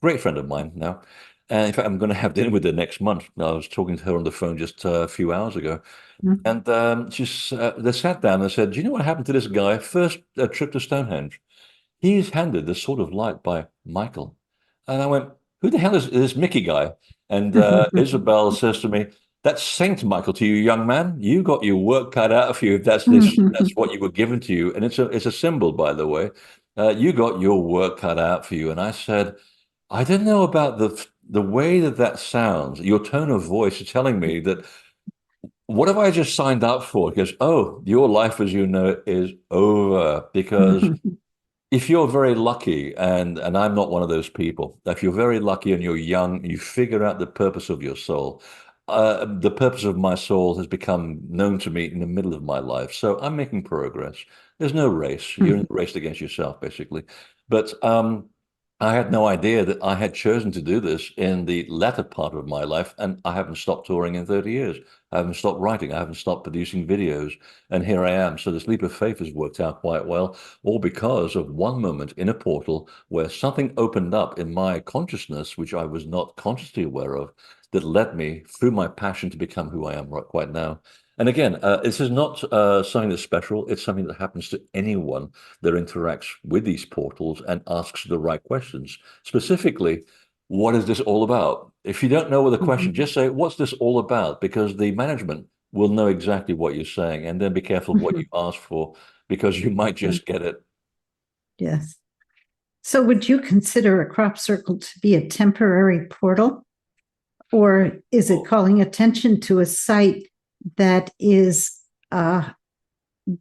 Great friend of mine now. And in fact, I'm going to have dinner with her next month. I was talking to her on the phone just a few hours ago. Mhm. And they sat down and said, "Do you know what happened to this guy? First trip to Stonehenge. He's handed the sword of light by Michael." And I went, "Who the hell is this Mickey guy?" And Isabel says to me, "That's Saint Michael to you, young man. You got your work cut out for you if that's what you were given to you." And it's a symbol, by the way. You got your work cut out for you. And I said, "I don't know about the way that sounds. Your tone of voice is telling me that what have I just signed up for?" He goes, "Oh, your life as you know it is over because if you're very lucky, and I'm not one of those people, if you're very lucky and you're young, you figure out the purpose of your soul. The purpose of my soul has become known to me in the middle of my life, so I'm making progress. There's no race. You're in a race against yourself, basically. But I had no idea that I had chosen to do this in the latter part of my life, and I haven't stopped touring in 30 years. I haven't stopped writing. I haven't stopped producing videos, and here I am. So this leap of faith has worked out quite well, all because of one moment in a portal where something opened up in my consciousness, which I was not consciously aware of, that led me through my passion to become who I am right now. And again, this is not something that's special. It's something that happens to anyone that interacts with these portals and asks the right questions. Specifically, what is this all about? If you don't know what the question, just say, "What's this all about?" Because the management will know exactly what you're saying. And then be careful what you ask for, because you might just get it. Yes. So would you consider a crop circle to be a temporary portal? Or is it calling attention to a site that is uh,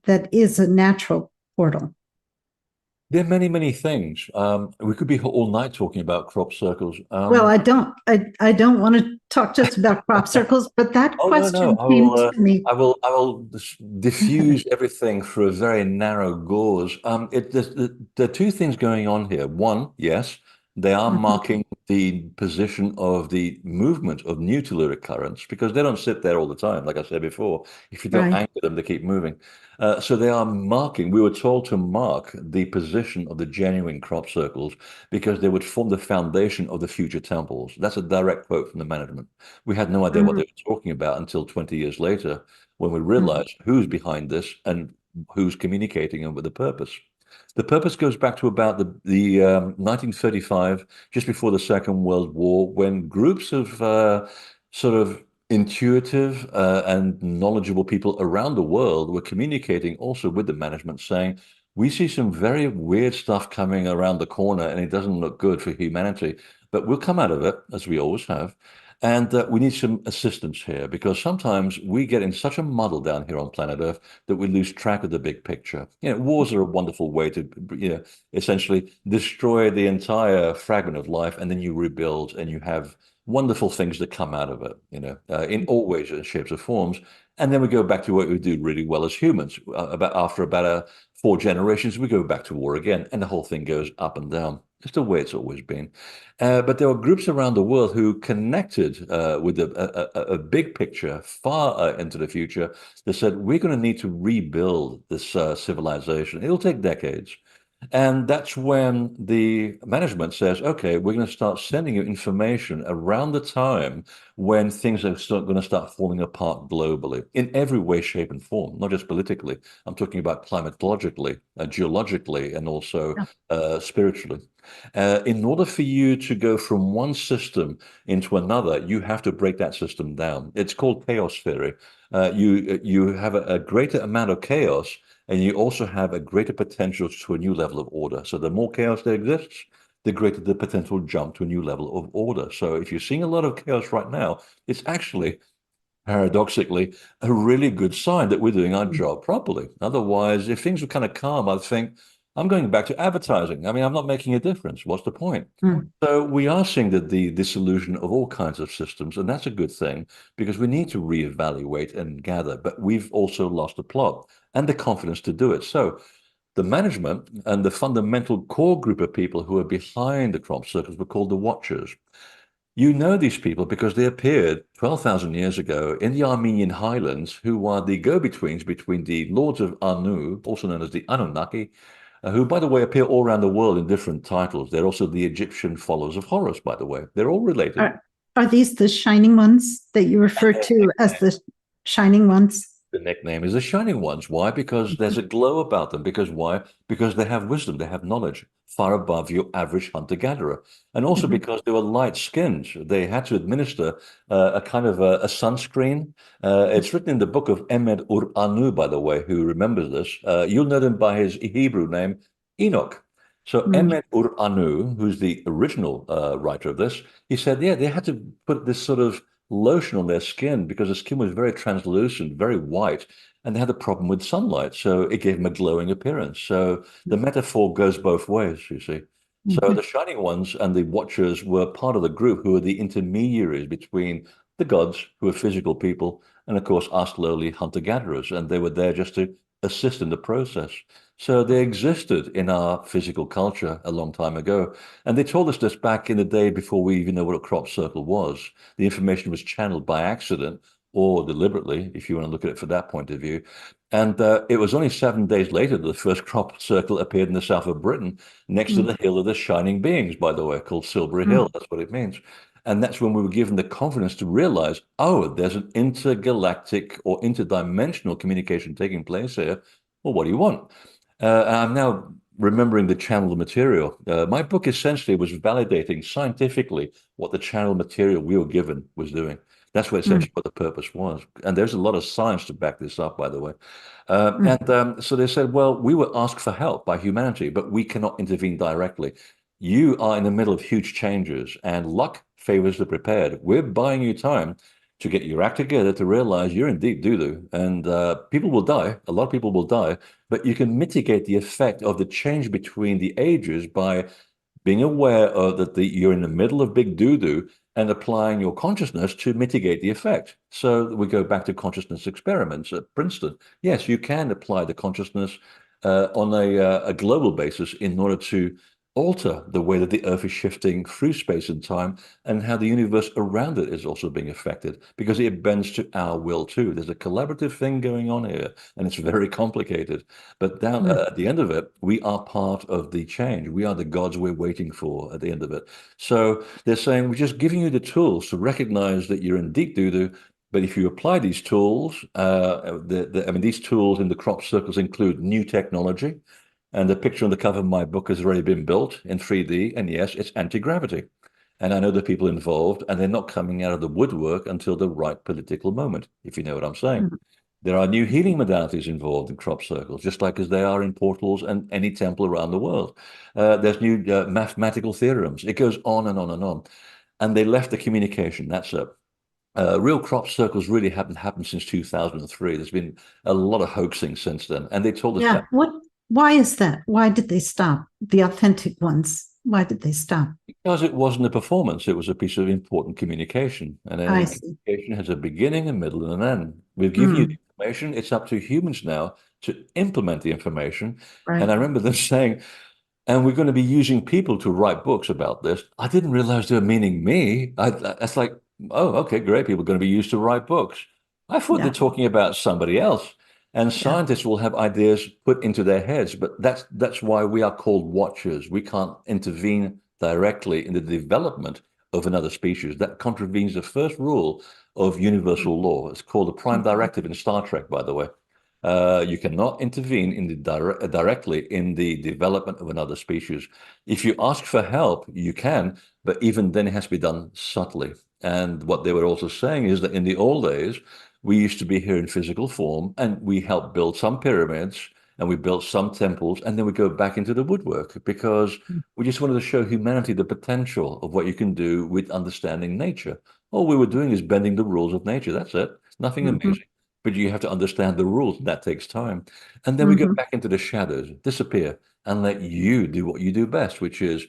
that is a natural portal? There are many, many things. We could be all night talking about crop circles. Well, I don't want to talk just about crop circles, but that Oh no, no. question came to me. I will diffuse everything through a very narrow gauze. There are two things going on here. One, yes, they are marking the position of the movement of new telluric currents because they don't sit there all the time. Like I said before, if you don't Right. anchor them, they keep moving. So they are marking. We were told to mark the position of the genuine crop circles because they would form the foundation of the future temples. That's a direct quote from the management. We had no idea what they were talking about until 20 years later when we realized who's behind this and who's communicating and with the purpose. The purpose goes back to about the 1935, just before the Second World War, when groups of sort of intuitive and knowledgeable people around the world were communicating also with the management, saying, "We see some very weird stuff coming around the corner, and it doesn't look good for humanity, but we'll come out of it, as we always have. And we need some assistance here because sometimes we get in such a muddle down here on planet Earth that we lose track of the big picture. Wars are a wonderful way to, essentially destroy the entire fragment of life, and then you rebuild, and you have wonderful things that come out of it, in all ways and shapes or forms. And then we go back to what we do really well as humans. After about 4 generations, we go back to war again, and the whole thing goes up and down. It's the way it's always been. But there were groups around the world who connected with a big picture far into the future that said, "We're going to need to rebuild this civilization. It'll take decades." And that's when the management says, "Okay, we're going to start sending you information around the time when things are going to start falling apart globally in every way, shape, and form, not just politically. I'm talking about climatologically, geologically, and also Yeah. Spiritually. In order for you to go from one system into another, you have to break that system down. It's called chaos theory. You have a greater amount of chaos, and you also have a greater potential to a new level of order. So the more chaos there exists, the greater the potential jump to a new level of order. So if you're seeing a lot of chaos right now, it's actually paradoxically a really good sign that we're doing our job properly. Otherwise, if things were kind of calm, I'd think I'm going back to advertising. I mean, I'm not making a difference. What's the point? Mm. So we are seeing the dissolution of all kinds of systems, and that's a good thing because we need to reevaluate and gather, but we've also lost the plot and the confidence to do it. So the management and the fundamental core group of people who are behind the crop circles were called the Watchers. You know these people because they appeared 12,000 years ago in the Armenian highlands, who are the go-betweens between the Lords of Anu, also known as the Anunnaki, who, by the way, appear all around the world in different titles. They're also the Egyptian followers of Horus, by the way. They're all related. Are these the shining ones that you refer to as the shining ones? The nickname is the Shining Ones. Why? Because there's a glow about them. Because why? Because they have wisdom, they have knowledge far above your average hunter-gatherer. And also Mhm. because they were light-skinned. They had to administer a kind of a sunscreen. It's written in the book of Emed Ur Anu, by the way, who remembers this. You'll know him by his Hebrew name, Enoch. So Mm. Emed Ur Anu, who's the original writer of this, he said, yeah, they had to put this sort of lotion on their skin because the skin was very translucent, very white, and they had a problem with sunlight. So it gave them a glowing appearance. So the metaphor goes both ways, you see. So Mhm. the Shining Ones and the Watchers were part of the group who were the intermediaries between the gods, who are physical people, and of course us lowly hunter-gatherers. And they were there just to assist in the process. So they existed in our physical culture a long time ago. And they told us this back in the day before we even know what a crop circle was. The information was channeled by accident or deliberately, if you want to look at it from that point of view. And it was only 7 days later that the first crop circle appeared in the south of Britain, next to Mm. the Hill of the Shining Beings, by the way, called Silbury Hill. Mm. That's what it means. And that's when we were given the confidence to realize, oh, there's an intergalactic or interdimensional communication taking place here. Well, what do you want? I'm now remembering the channel material. My book essentially was validating scientifically what the channel material we were given was doing. That's what Mm. essentially what the purpose was. And there's a lot of science to back this up, by the way. Mm. So they said, well, we were asked for help by humanity, but we cannot intervene directly. You are in the middle of huge changes, and luck favors the prepared. We're buying you time to get your act together to realize you're in deep doo-doo, and people will die. A lot of people will die, but you can mitigate the effect of the change between the ages by being aware of that you're in the middle of big doo-doo and applying your consciousness to mitigate the effect. So we go back to consciousness experiments at Princeton. Yes, you can apply the consciousness on a global basis in order to alter the way that the Earth is shifting through space and time and how the universe around it is also being affected because it bends to our will too. There's a collaborative thing going on here and it's very complicated. But down Mm. at the end of it, we are part of the change. We are the gods we're waiting for at the end of it. So they're saying we're just giving you the tools to recognize that you're in deep doo-doo. But if you apply these tools, I mean, these tools in the crop circles include new technology. And the picture on the cover of my book has already been built in 3D. And yes, it's anti-gravity. And I know the people involved, and they're not coming out of the woodwork until the right political moment, if you know what I'm saying. Mm. There are new healing modalities involved in crop circles, just like as there are in portals and any temple around the world. There's new mathematical theorems. It goes on and on and on. And they left the communication. That's it. Real crop circles really haven't happened since 2003. There's been a lot of hoaxing since then. And they told us Yeah. that Why is that? Why did they stop? The authentic ones. Why did they stop? because it wasn't a performance, it was a piece of important communication. And I any see. communication has a beginning, a middle, and an end. We've given you the Mm. information. It's up to humans now to implement the information. And Right. I remember them saying, and we're going to be using people to write books about this. I didn't realize they were meaning me. That's like, oh, okay, great. People are going to be used to write books. I thought they're Yeah. talking about somebody else. And Yeah. scientists will have ideas put into their heads, but that's why we are called watchers. We can't intervene directly in the development of another species, that contravenes the first rule of universal law. It's called the prime directive in Star Trek, by the way. You cannot intervene in the directly in the development of another species. If you ask for help, you can, but even then it has to be done subtly. And what they were also saying is that in the old days, we used to be here in physical form, and we helped build some pyramids, and we built some temples, and then we go back into the woodwork because we just wanted to show humanity the potential of what you can do with understanding nature. All we were doing is bending the rules of nature. That's it. Nothing Mhm. amazing. But you have to understand the rules, and that takes time. And then we go Mhm. back into the shadows, disappear, and let you do what you do best, which is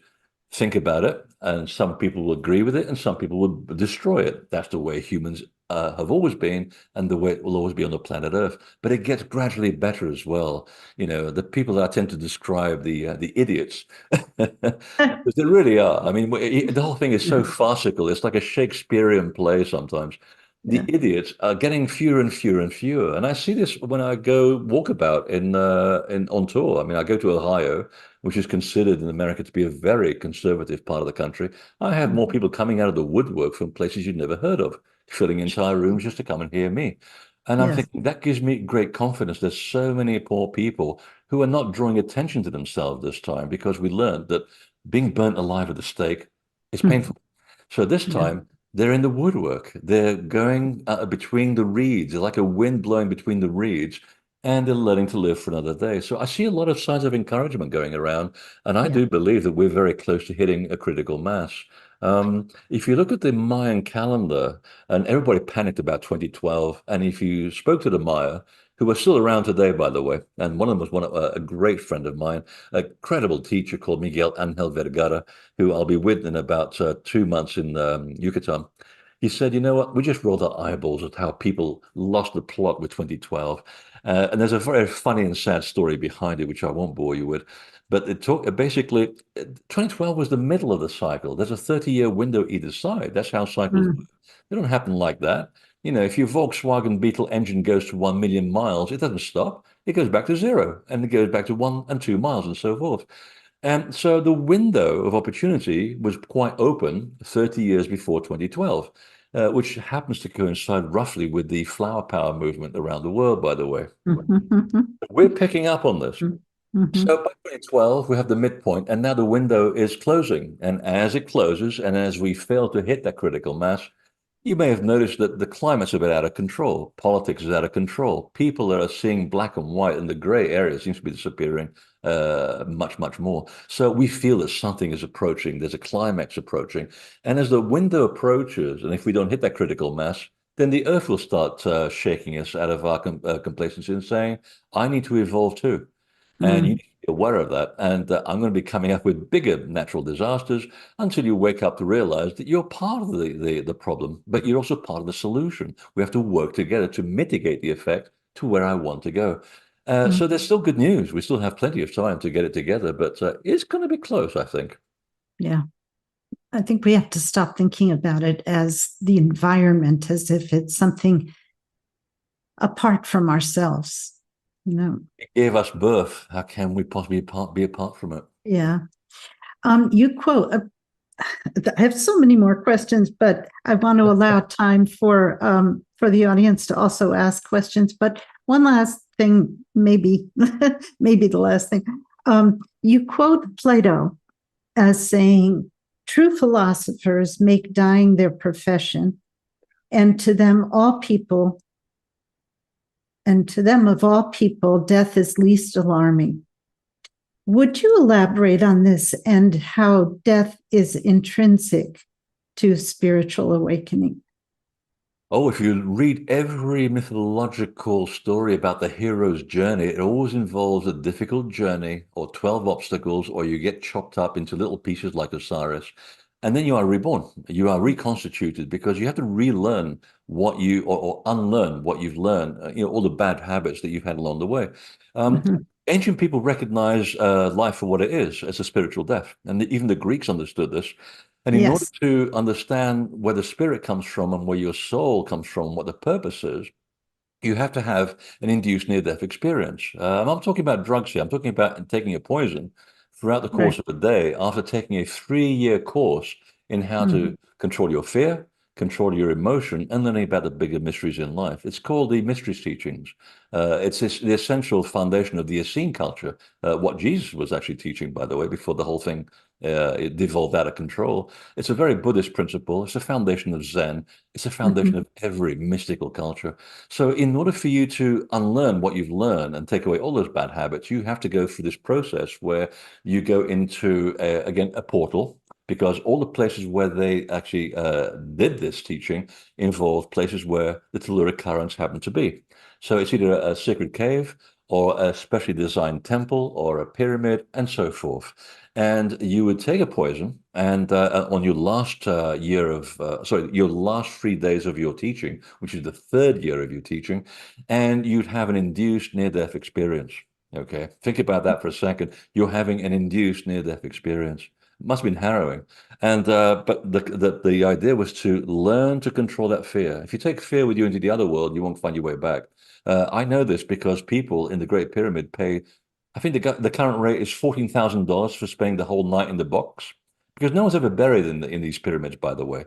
think about it. And some people will agree with it, and some people will destroy it. That's the way humans have always been, and the way it will always be on the planet Earth. But it gets gradually better as well. You know, the people that I tend to describe the idiots, because they really are. I mean, the whole thing is so farcical. It's like a Shakespearean play sometimes. The Yeah. idiots are getting fewer and fewer and fewer, and I see this when I go walkabout in on tour. I mean, I go to Ohio, which is considered in America to be a very conservative part of the country. I have more people coming out of the woodwork from places you'd never heard of, filling entire rooms just to come and hear me. And I'm Yes. thinking that gives me great confidence. There's so many poor people who are not drawing attention to themselves this time because we learned that being burnt alive at the stake is painful. So this Yeah. time they're in the woodwork. They're going between the reeds. They're like a wind blowing between the reeds, and they're learning to live for another day. So I see a lot of signs of encouragement going around, and I Yeah. do believe that we're very close to hitting a critical mass. If you look at the Mayan calendar, and everybody panicked about 2012, and if you spoke to the Maya, who are still around today, by the way, and one of them was a great friend of mine, a credible teacher called Miguel Angel Vergara, who I'll be with in about 2 months in Yucatan. He said, you know what, we just rolled our eyeballs at how people lost the plot with 2012. And there's a very funny and sad story behind it, which I won't bore you with. But it took basically 2012 was the middle of the cycle. There's a 30-year window either side. That's how cycles work. Mm. They don't happen like that. You know, if your Volkswagen Beetle engine goes to 1 million miles, it doesn't stop. It goes back to zero, and it goes back to 1 and 2 miles and so forth. And so the window of opportunity was quite open 30 years before 2012, which happens to coincide roughly with the flower power movement around the world, by the way. Mhm. We're picking up on this. Mhm. Mhm. So by 2012, we have the midpoint, and now the window is closing. And as it closes, and as we fail to hit that critical mass, you may have noticed that the climate's a bit out of control. Politics is out of control. People are seeing black and white, and the gray area seems to be disappearing much, much more. So we feel that something is approaching. There's a climax approaching. And as the window approaches, and if we don't hit that critical mass, then the earth will start shaking us out of our complacency and saying, I need to evolve too. And you need Mm. to be aware of that. And I'm going to be coming up with bigger natural disasters until you wake up to realize that you're part of the problem, but you're also part of the solution. We have to work together to mitigate the effect to where I want to go. So Mm. there's still good news. We still have plenty of time to get it together, but it's going to be close, I think. Yeah. I think we have to stop thinking about it as the environment, as if it's something apart from ourselves. You know. It gave us birth. How can we possibly be apart from it? Yeah. You quote. I have so many more questions, but I want to allow time for the audience to also ask questions. But one last thing, maybe maybe the last thing. You quote Plato as saying, "True philosophers make dying their profession, and to them all people, and to them of all people, death is least alarming." Would you elaborate on this and how death is intrinsic to spiritual awakening? Oh, if you read every mythological story about the hero's journey, it always involves a difficult journey or 12 obstacles, or you get chopped up into little pieces like Osiris. And then you are reborn. You are reconstituted because you have to relearn or unlearn what you've learned, all the bad habits that you've had along the way. Um, Mhm. Ancient people recognize life for what it is, as a spiritual death. And even the Greeks understood this. And in order Yes. to understand where the spirit comes from and where your soul comes from, what the purpose is, you have to have an induced near-death experience. I'm not talking about drugs here. I'm talking about taking a poison throughout the course Right. of a day after taking a 3-year course in how to control your fear, control your emotion, and learning about the bigger mysteries in life. It's called the Mysteries Teachings. It's the essential foundation of the Essene culture, what Jesus was actually teaching, by the way, before the whole thing it devolved out of control. It's a very Buddhist principle. It's a foundation of Zen. It's a foundation of every mystical culture. So in order for you to unlearn what you've learned and take away all those bad habits, you have to go through this process where you go into, again, a portal, because all the places where they actually did this teaching involved places where the telluric currents happen to be. So it's either a sacred cave or a specially designed temple or a pyramid and so forth. And you would take a poison, and on your last your last 3 days of your teaching, which is the third year of your teaching, and you'd have an induced near-death experience. Okay, think about that for a second. You're having an induced near-death experience. It must have been harrowing. And but the idea was to learn to control that fear. If you take fear with you into the other world, you won't find your way back. I know this because people in the Great Pyramid pay, I think the current rate is $14,000 for spending the whole night in the box. Because no one's ever buried in these pyramids, by the way.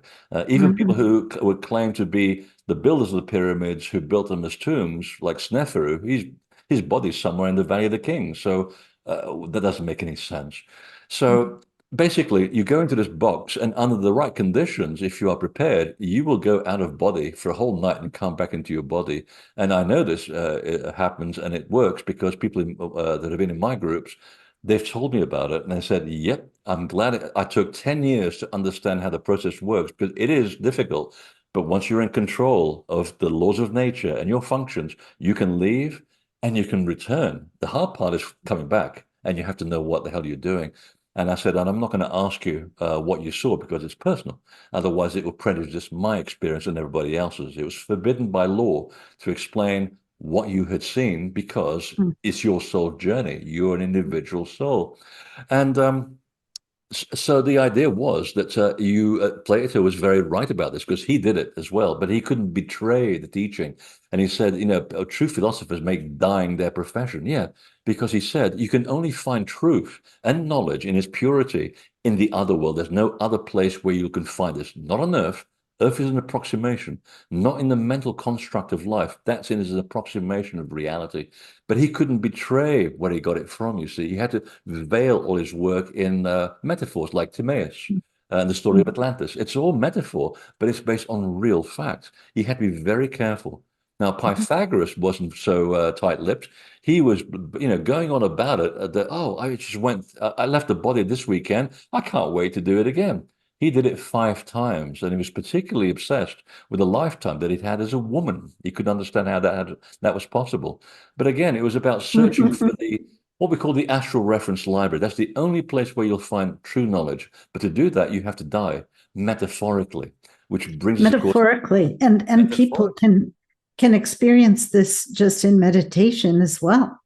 Even people who would claim to be the builders of the pyramids, who built them as tombs, like Sneferu, his body's somewhere in the Valley of the Kings. So that doesn't make any sense. So basically, you go into this box, and under the right conditions, if you are prepared, you will go out of body for a whole night and come back into your body. And I know this it happens and it works because people that have been in my groups, they've told me about it, and they said, "Yep, I'm glad I took 10 years to understand how the process works because it is difficult. But once you're in control of the laws of nature and your functions, you can leave and you can return. The hard part is coming back, and you have to know what the hell you're doing." And I said, and I'm not going to ask you what you saw because it's personal. Otherwise, it will prejudice my experience and everybody else's. It was forbidden by law to explain what you had seen because it's your soul journey. You're an individual soul. And so the idea was that Plato was very right about this because he did it as well, but he couldn't betray the teaching. And he said, true philosophers make dying their profession. Yeah, because he said you can only find truth and knowledge in its purity in the other world. There's no other place where you can find this. Not on Earth. Earth is an approximation, not in the mental construct of life. That's in as an approximation of reality. But he couldn't betray where he got it from, you see. He had to veil all his work in metaphors like Timaeus and the story of Atlantis. It's all metaphor, but it's based on real facts. He had to be very careful. Now, Pythagoras wasn't so tight-lipped. He was, going on about it. I left the body this weekend. I can't wait to do it again. He did it 5 times, and he was particularly obsessed with the lifetime that he'd had as a woman. He couldn't understand how that was possible. But again, it was about searching for what we call the astral reference library. That's the only place where you'll find true knowledge. But to do that, you have to die metaphorically, which brings us, of course, metaphorically, and people can experience this just in meditation as well.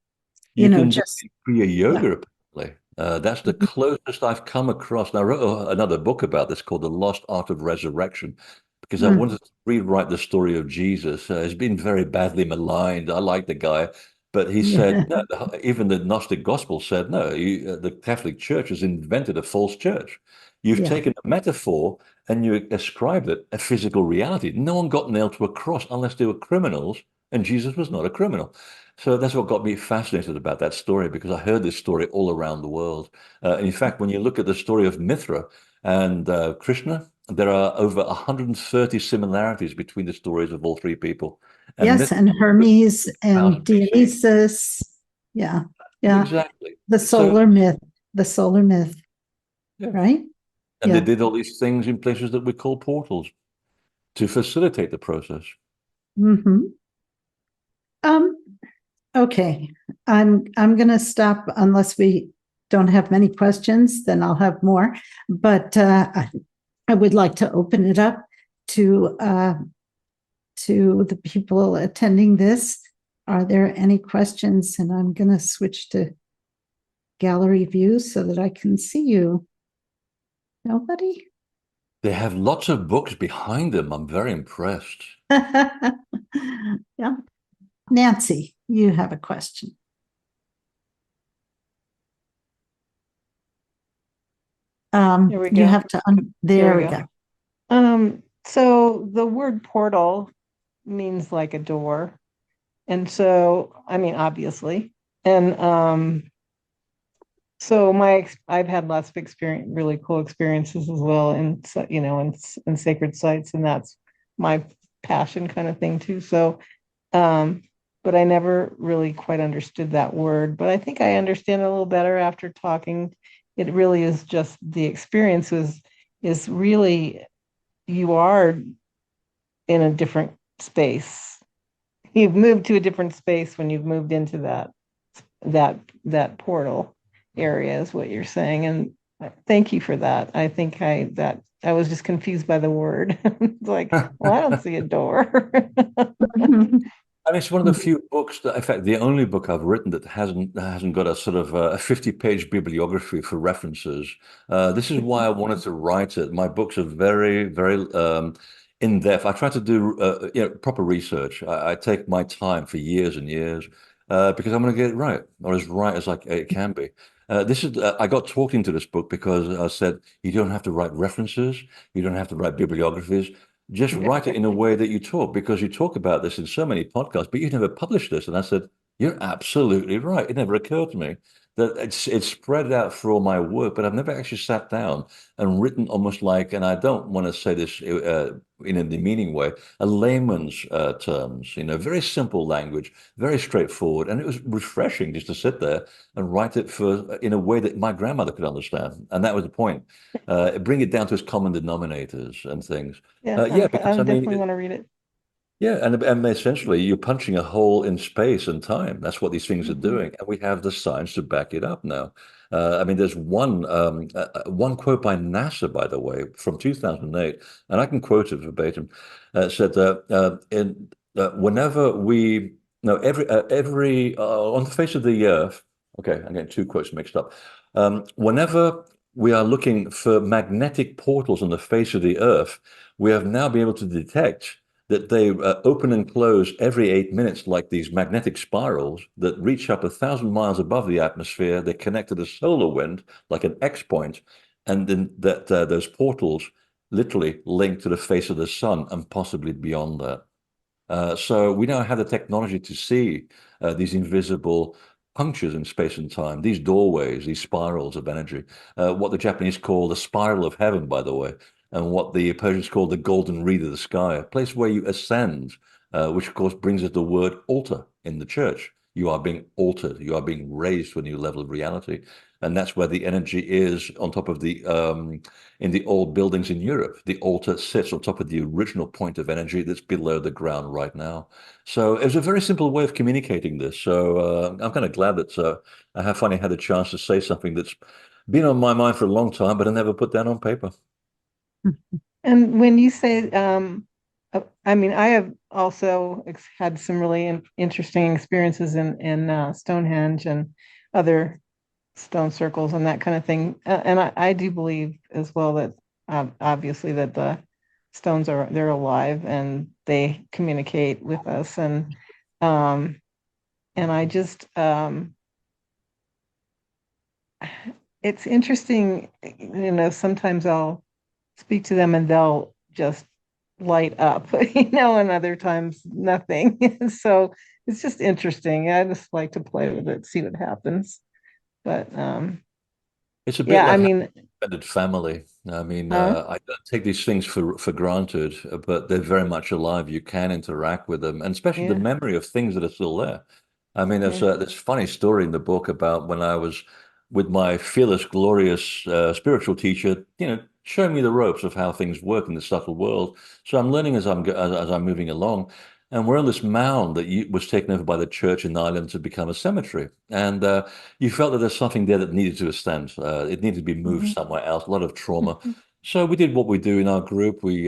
You can just be a yoga, apparently. That's the closest I've come across. And I wrote another book about this called The Lost Art of Resurrection, because I wanted to rewrite the story of Jesus. He's been very badly maligned. I like the guy, but he said, no, even the Gnostic gospel said, no, the Catholic Church has invented a false church. You've taken a metaphor and you ascribed it a physical reality. No one got nailed to a cross unless they were criminals, and Jesus was not a criminal. So that's what got me fascinated about that story, because I heard this story all around the world. In fact, when you look at the story of Mithra and Krishna, there are over 130 similarities between the stories of all three people. And yes, and Hermes and Dionysus. Yeah. Exactly. The solar myth, right? And they did all these things in places that we call portals to facilitate the process. Okay, I'm going to stop unless we don't have many questions. Then I'll have more. But I would like to open it up to the people attending this. Are there any questions? And I'm going to switch to gallery view so that I can see you. Nobody? They have lots of books behind them. I'm very impressed. Yeah. Nancy, you have a question. Here we You go. have to, there we go. So the word portal means like a door. And so, I mean, obviously. And so I've had lots of experience, really cool experiences as well, and so, in sacred sites, and that's my passion kind of thing too. So, but I never really quite understood that word, but I think I understand it a little better after talking. It really is just the experience is really you are in a different space. You've moved to a different space when you've moved into that portal area is what you're saying. And thank you for that. I think I was just confused by the word. It's like, well, I don't see a door. And it's one of the few books that, in fact, the only book I've written that hasn't got a sort of a 50-page bibliography for references. This is why I wanted to write it. My books are very, very in depth. I try to do proper research. I take my time for years and years because I'm going to get it right as it can be. I got talked into this book because I said you don't have to write references, you don't have to write bibliographies. Just write it in a way that you talk, because you talk about this in so many podcasts, but you never published this. And I said, you're absolutely right. It never occurred to me that it's spread out for all my work, but I've never actually sat down and written almost like, and I don't want to say this in a demeaning way, a layman's terms, very simple language, very straightforward. And it was refreshing just to sit there and write it in a way that my grandmother could understand. And that was the point. Bring it down to its common denominators and things. Yeah, Yeah, I because I definitely mean, want to read it. yeah, and essentially you're punching a hole in space and time. That's what these things are Mhm. doing, and we have the science to back it up now. I mean, there's one quote by NASA, by the way, from 2008, and I can quote it verbatim. It said whenever we no every on the face of the earth. Okay, I'm getting two quotes mixed up. Whenever we are looking for magnetic portals on the face of the earth, we have now been able to detect that they open and close every 8 minutes, like these magnetic spirals that reach up 1,000 miles above the atmosphere. They connect to the solar wind like an X point, and then those portals literally link to the face of the sun and possibly beyond that. So we now have the technology to see these invisible punctures in space and time, these doorways, these spirals of energy, what the Japanese call the spiral of heaven, by the way, and what the Persians call the golden reed of the sky, a place where you ascend, which of course brings us the word altar in the church. You are being altered, you are being raised to a new level of reality. And that's where the energy is on top of in the old buildings in Europe. The altar sits on top of the original point of energy that's below the ground right now. So it was a very simple way of communicating this. So I'm kind of glad that I have finally had a chance to say something that's been on my mind for a long time, but I never put down on paper. And when you say, I mean, I have also had some really interesting experiences in Stonehenge and other stone circles and that kind of thing. And I do believe as well that obviously that the stones they're alive and they communicate with us. Um, and I just it's interesting, sometimes I'll speak to them and they'll just light up, and other times nothing. So it's just interesting. I just like to play with it, see what happens. But It's a bit yeah, I like mean, extended family. I mean, huh? I don't take these things for granted, but they're very much alive. You can interact with them, and especially the Yeah, memory of things that are still there. I mean, there's yeah. this funny story in the book about when I was with my fearless, glorious spiritual teacher, showing me the ropes of how things work in the subtle world. So I'm learning as I'm moving along, and we're on this mound that was taken over by the church in Ireland to become a cemetery, and you felt that there's something there that needed to stand. It needed to be moved Mhm. somewhere else. A lot of trauma. So we did what we do in our group. We,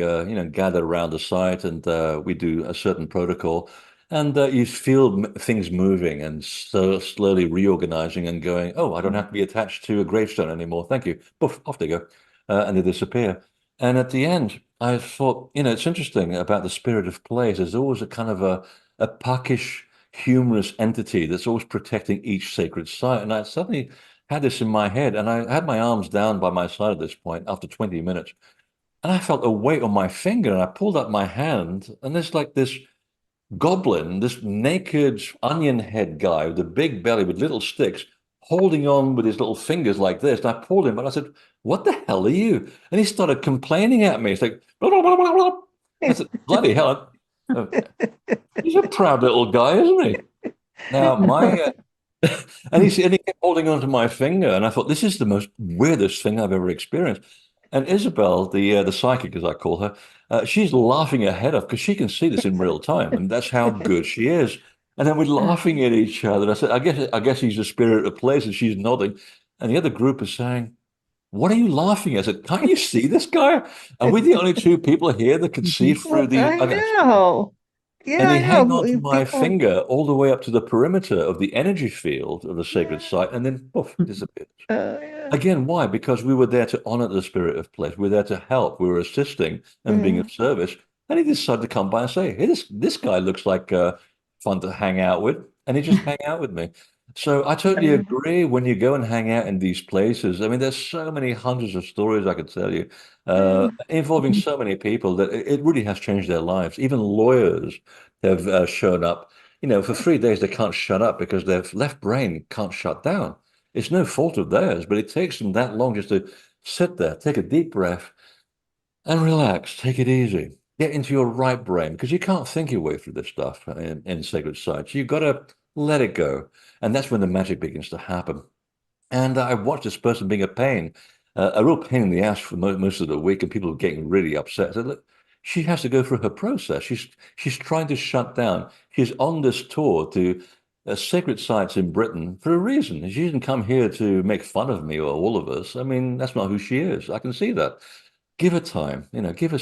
gather around the site and we do a certain protocol. And you feel things moving and so slowly reorganizing and going, oh, I don't have to be attached to a gravestone anymore. Thank you. Poof, off they go. And they disappear. And at the end, I thought, it's interesting about the spirit of place. There's always a kind of a puckish, humorous entity that's always protecting each sacred site. And I suddenly had this in my head, and I had my arms down by my side at this point after 20 minutes. And I felt a weight on my finger, and I pulled up my hand, and there's like this goblin, this naked onion head guy with a big belly with little sticks, holding on with his little fingers like this. And I pulled him, and I said, "What the hell are you?" And he started complaining at me. It's like, blah, blah, blah, blah, blah. I said, "Bloody hell. He's a proud little guy, isn't he?" Now, and he kept holding on to my finger, and I thought, this is the most weirdest thing I've ever experienced. And Isabel, the psychic, as I call her, she's laughing her head off because she can see this in real time, and that's how good she is. And then we're laughing at each other. And I said, I guess he's the spirit of place, and she's nodding. And the other group is saying, "What are you laughing at?" I said, "Can't you see this guy? Are we the only two people here that can see through the?" I know. Yeah, And he I hung on to know. my People, finger all the way up to the perimeter of the energy field of the sacred site, and then poof, disappeared. yeah. Again, why? Because we were there to honor the spirit of place. We were there to help. We were assisting and being Yeah. of service. And he decided to come by and say, "Hey, this guy looks like fun to hang out with," and he just hang out with me. So I totally agree. When you go and hang out in these places, I mean, there's so many hundreds of stories I could tell you, involving so many people that it really has changed their lives. Even lawyers have shown up. For 3 days they can't shut up because their left brain can't shut down. It's no fault of theirs, but it takes them that long just to sit there, take a deep breath, and relax. Take it easy. Get into your right brain because you can't think your way through this stuff in sacred sites. You've got to let it go. And that's when the magic begins to happen. And I watched this person being a real pain in the ass for most of the week, and people were getting really upset. I said, "Look, she has to go through her process. She's trying to shut down. She's on this tour to sacred sites in Britain for a reason. She didn't come here to make fun of me or all of us. I mean, that's not who she is. I can see that. Give her time, give her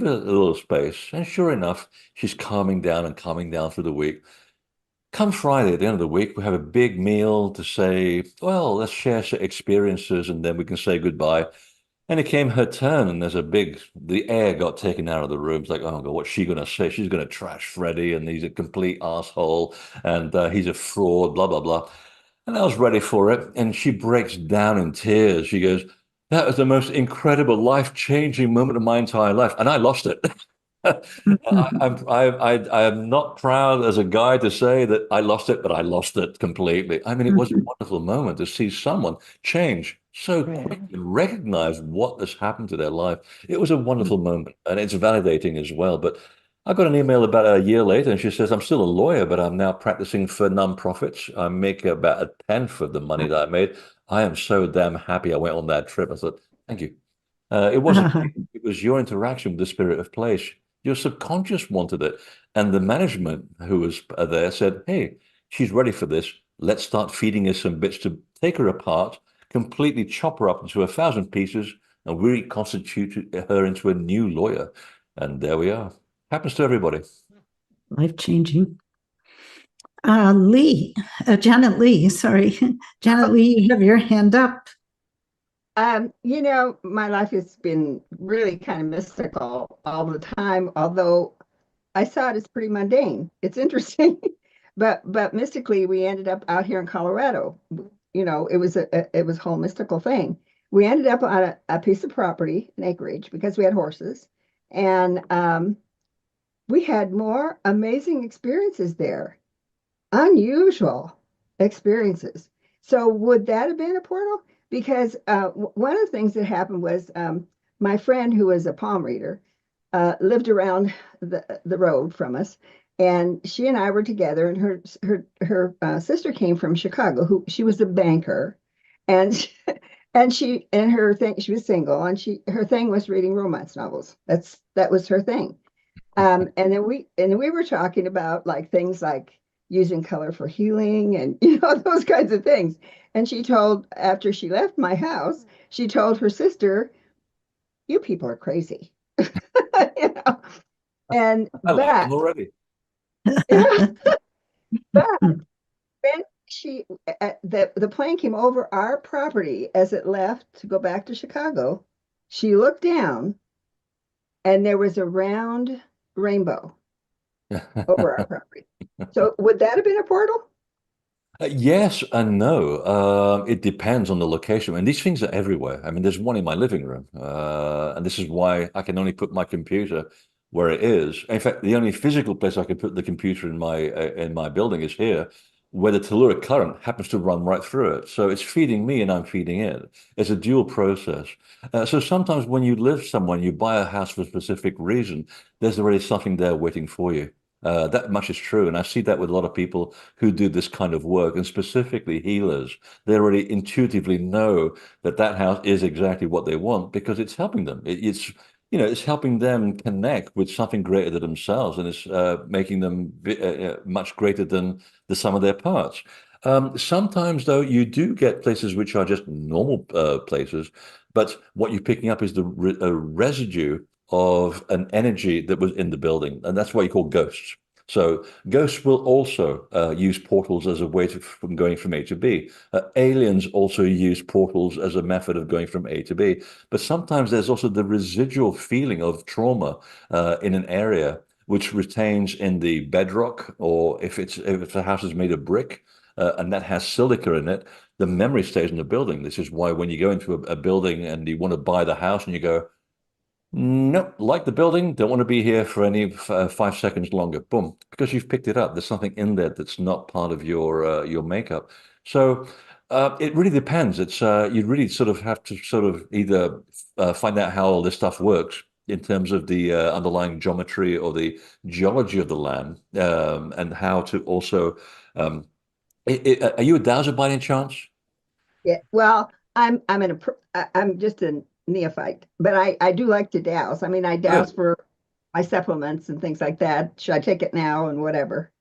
a little space." And sure enough, she's calming down and calming down through the week. Come Friday, at the end of the week, we have a big meal to say, well, let's share some experiences and then we can say goodbye. And it came her turn, and the air got taken out of the room. It's like, oh God, what's she going to say? She's going to trash Freddie, and he's a complete asshole, and he's a fraud, blah, blah, blah. And I was ready for it. And she breaks down in tears. She goes, "That was the most incredible, life-changing moment of my entire life." And I lost it. I am not proud as a guy to say that I lost it, but I lost it completely. I mean, it was a wonderful moment to see someone change so quickly Yeah. and recognize what has happened to their life. It was a wonderful moment, and it's validating as well. But I got an email about a year later, and she says, "I'm still a lawyer, but I'm now practicing for nonprofits. I make about a tenth of the money that I made. I am so damn happy I went on that trip." I thought, "Thank you." It wasn't you, it was your interaction with the spirit of place. Your subconscious wanted it. And the management who was there said, "Hey, she's ready for this. Let's start feeding her some bits to take her apart, completely chop her up into 1,000 pieces, and reconstitute her into a new lawyer." And there we are. Happens to everybody. Life-changing. Janet Lee, sorry. Janet Lee, you have your hand up. My life has been really kind of mystical all the time, although I saw it as pretty mundane. It's interesting, but mystically, we ended up out here in Colorado. It was a whole mystical thing. We ended up on a piece of property, an acreage, because we had horses, and we had more amazing experiences there, unusual experiences. So would that have been a portal? Because one of the things that happened was my friend, who was a palm reader, lived around the road from us, and she and I were together. And her sister came from Chicago. Who she was a banker, and and her thing. She was single, and her thing was reading romance novels. That was her thing. And then we were talking about like things like using color for healing and those kinds of things. And after she left my house, she told her sister, "You people are crazy." you know. And I like them but already. but when the plane came over our property as it left to go back to Chicago, she looked down and there was a round rainbow over our property. So would that have been a portal? Yes and no. It depends on the location. And these things are everywhere. I mean, there's one in my living room, and this is why I can only put my computer where it is. In fact, the only physical place I can put the computer in my building is here, where the telluric current happens to run right through it. So it's feeding me, and I'm feeding it. It's a dual process. So sometimes when you live somewhere, you buy a house for a specific reason. There's already something there waiting for you. That much is true, and I see that with a lot of people who do this kind of work, and specifically healers. They already intuitively know that that house is exactly what they want because it's helping them. It's it's helping them connect with something greater than themselves, and it's making them much greater than the sum of their parts. Sometimes, though, you do get places which are just normal places, but what you're picking up is the residue of an energy that was in the building, and that's what you call ghosts. So ghosts will also use portals as a way from going from A to B. Aliens also use portals as a method of going from A to B. But sometimes there's also the residual feeling of trauma in an area which retains in the bedrock, or if the house is made of brick and that has silica in it, the memory stays in the building. This is why when you go into a building and you want to buy the house and you go, nope, like the building, don't want to be here for any 5 seconds longer. Boom, because you've picked it up. There's something in there that's not part of your makeup. So it really depends. It's you really sort of have to sort of either find out how all this stuff works in terms of the underlying geometry or the geology of the land, and how to also. Are you a dowser by any chance? Yeah. Well, I'm just a neophyte, but I do like to douse. I mean, I douse Good. for my supplements and things like that. Should I take it now and whatever,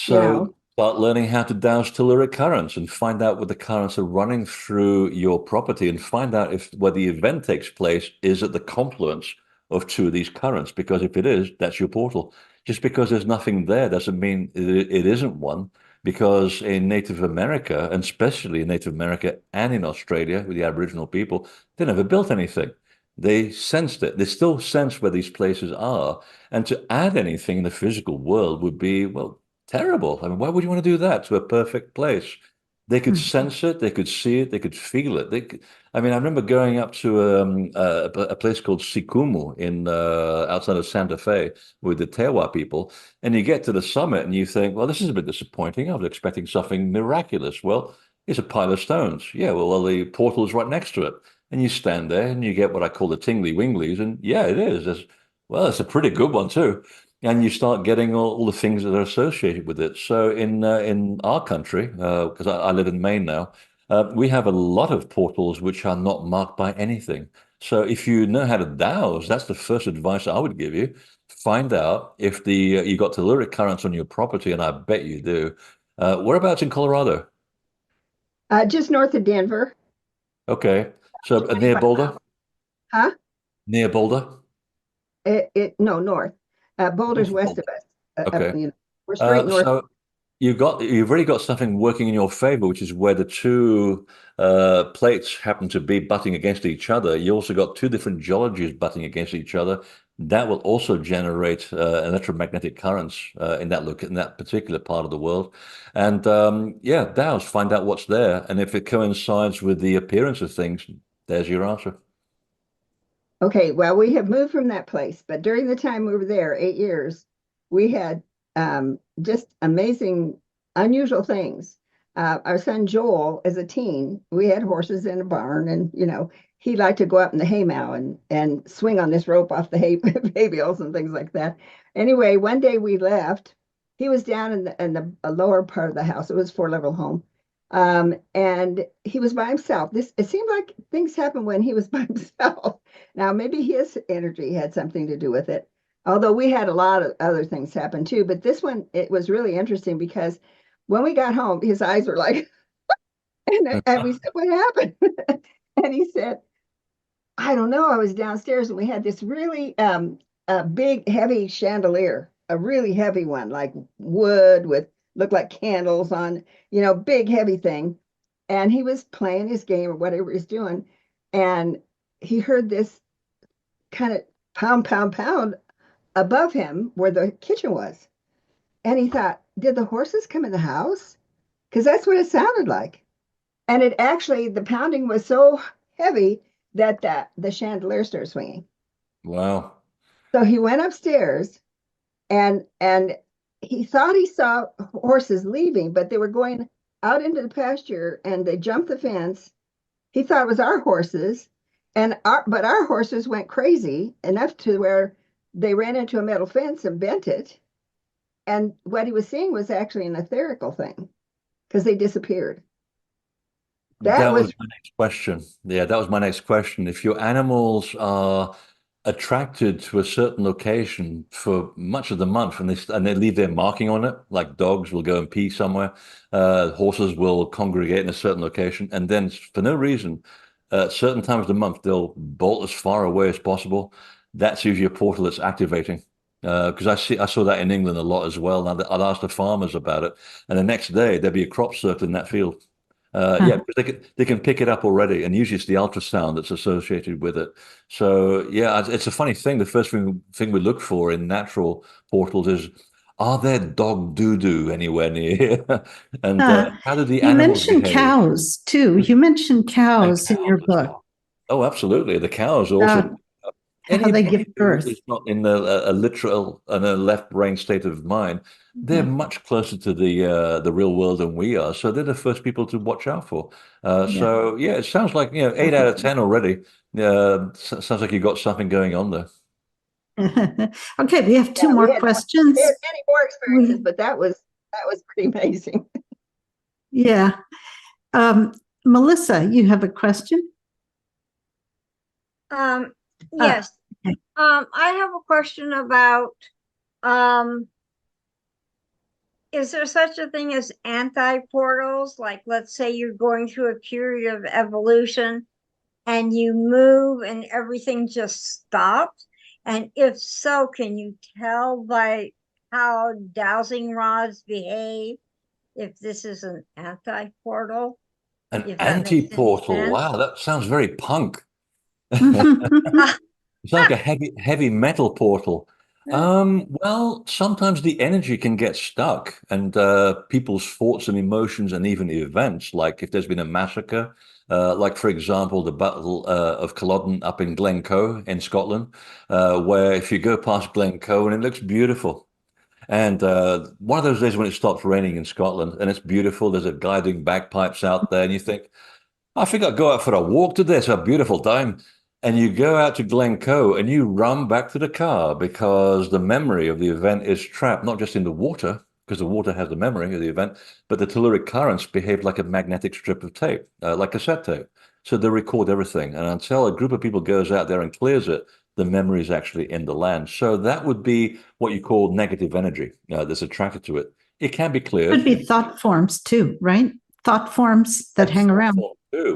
you know? So start learning how to douse telluric currents and find out what the currents are running through your property and find out if where the event takes place is at the confluence of two of these currents. Because if it is, that's your portal. Just because there's nothing there doesn't mean it isn't one. Because in Native America, and especially in Native America and in Australia with the Aboriginal people, they never built anything. They sensed it. They still sense where these places are. And to add anything in the physical world would be, well, terrible. I mean, why would you want to do that to a perfect place? They could Mhm. sense it, they could see it, they could feel it. I mean, I remember going up to a place called Sikumu in outside of Santa Fe with the Tewa people, and you get to the summit and you think, well, this is a bit disappointing. I was expecting something miraculous. Well, it's a pile of stones. Yeah, well, the portal is right next to it, and you stand there and you get what I call the tingly winglies, and yeah, it is. Well, it's a pretty good one too, and you start getting all the things that are associated with it. So in our country, because I live in Maine now, we have a lot of portals which are not marked by anything. So if you know how to dowse, that's the first advice I would give you. Find out if the you got telluric currents on your property, and I bet you do. Whereabouts in Colorado? Just north of Denver, Okay, so near 25 Boulder, miles. Huh? near Boulder. No, north. Boulder's North of west of Boulder. us. Okay. We're straight north. So you've already got something working in your favor, which is where the two plates happen to be butting against each other. You also got two different geologies butting against each other. That will also generate electromagnetic currents in that particular part of the world. And yeah, douse, find out what's there, and if it coincides with the appearance of things, there's your answer. Okay, well, we have moved from that place, but during the time we were there, 8 years, we had just amazing, unusual things. Our son Joel, as a teen, we had horses in a barn, and he liked to go up in the haymow and swing on this rope off the hay bales and things like that. Anyway, one day we left. He was down in the lower part of the house. It was four-level home. And he was by himself. It seemed like things happened when he was by himself. Now, maybe his energy had something to do with it, although we had a lot of other things happen too. But this one, it was really interesting because when we got home, his eyes were like, and we said, "What happened?" And he said, "I don't know. I was downstairs and we had this really a big, heavy chandelier, a really heavy one, like wood with looked like candles on, big, heavy thing." And he was playing his game or whatever he's doing, and he heard this kind of pound, pound, pound above him where the kitchen was. And he thought, did the horses come in the house? because that's what it sounded like. And it actually, the pounding was so heavy that the chandelier started swinging. Wow. So he went upstairs and he thought he saw horses leaving, but they were going out into the pasture and they jumped the fence. He thought it was our horses, but our horses went crazy enough to where they ran into a metal fence and bent it. And what he was seeing was actually an etherical thing because they disappeared. That That was was my next question. Yeah, that was my next question. If your animals are attracted to a certain location for much of the month and they leave their marking on it, like dogs will go and pee somewhere, horses will congregate in a certain location, and then for no reason, at certain times of the month, they'll bolt as far away as possible. That's usually a portal that's activating. Because I saw that in England a lot as well. And I'd ask the farmers about it, and the next day there'd be a crop circle in that field. Yeah, because they can pick it up already, and usually it's the ultrasound that's associated with it. So yeah, it's a funny thing. The first thing we look for in natural portals is, are there dog doo-doo anywhere near here? And how do the You animals mentioned behave? cows too. You mentioned And cows in cows your as book. well. Oh, absolutely. The cows also. How they give Anybody who birth. is not in a literal and a left brain state of mind, they're Mhm. much closer to the real world than we are. So they're the first people to watch out for. Yeah. So yeah, it sounds like 8 out of 10 already. Sounds like you got something going on there. Okay, we have two yeah, more questions. we had many more experiences, We, but that was pretty amazing. yeah. Melissa, you have a question? Yes. okay. I have a question about, is there such a thing as anti-portals? Like, let's say you're going through a period of evolution and you move and everything just stops. And if so, can you tell by how dowsing rods behave if this is an anti-portal? An If that makes any anti-portal. sense? Wow, that sounds very punk. It's like a heavy metal portal. Well, sometimes the energy can get stuck, and people's thoughts and emotions, and even events, like if there's been a massacre, like for example, the Battle of Culloden up in Glencoe in Scotland, where if you go past Glencoe and it looks beautiful, and one of those days when it stops raining in Scotland and it's beautiful, there's a guy doing bagpipes out there, and you think, I think I'd go out for a walk today. It's a beautiful time. And you go out to Glencoe and you run back to the car because the memory of the event is trapped, not just in the water, because the water has the memory of the event, but the telluric currents behave like a magnetic strip of tape, like cassette tape. So they record everything. And until a group of people goes out there and clears it, the memory is actually in the land. So that would be what you call negative energy that's attracted to it. It can be cleared. Could be thought forms too, right? Thought forms that hang around.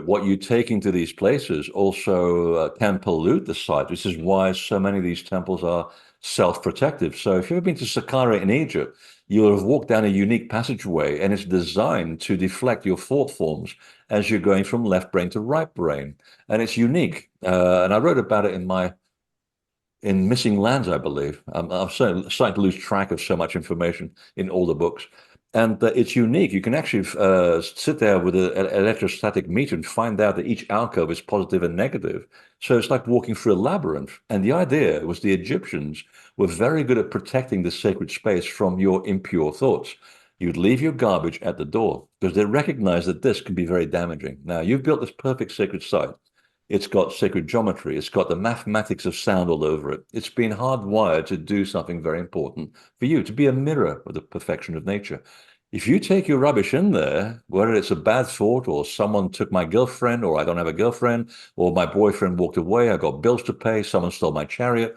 What you take into these places also can pollute the site, which is why so many of these temples are self-protective. So if you've ever been to Saqqara in Egypt, you'll have walked down a unique passageway, and it's designed to deflect your thought forms as you're going from left brain to right brain. And it's unique. And I wrote about it in Missing Lands, I believe. I'm starting to lose track of so much information in all the books. And it's unique. You can actually sit there with an electrostatic meter and find out that each alcove is positive and negative. So it's like walking through a labyrinth. And the idea was the Egyptians were very good at protecting the sacred space from your impure thoughts. You'd leave your garbage at the door because they recognize that this can be very damaging. Now, you've built this perfect sacred site. It's got sacred geometry. It's got the mathematics of sound all over it. It's been hardwired to do something very important for you, to be a mirror of the perfection of nature. If you take your rubbish in there, whether it's a bad thought or someone took my girlfriend or I don't have a girlfriend or my boyfriend walked away, I got bills to pay, someone stole my chariot,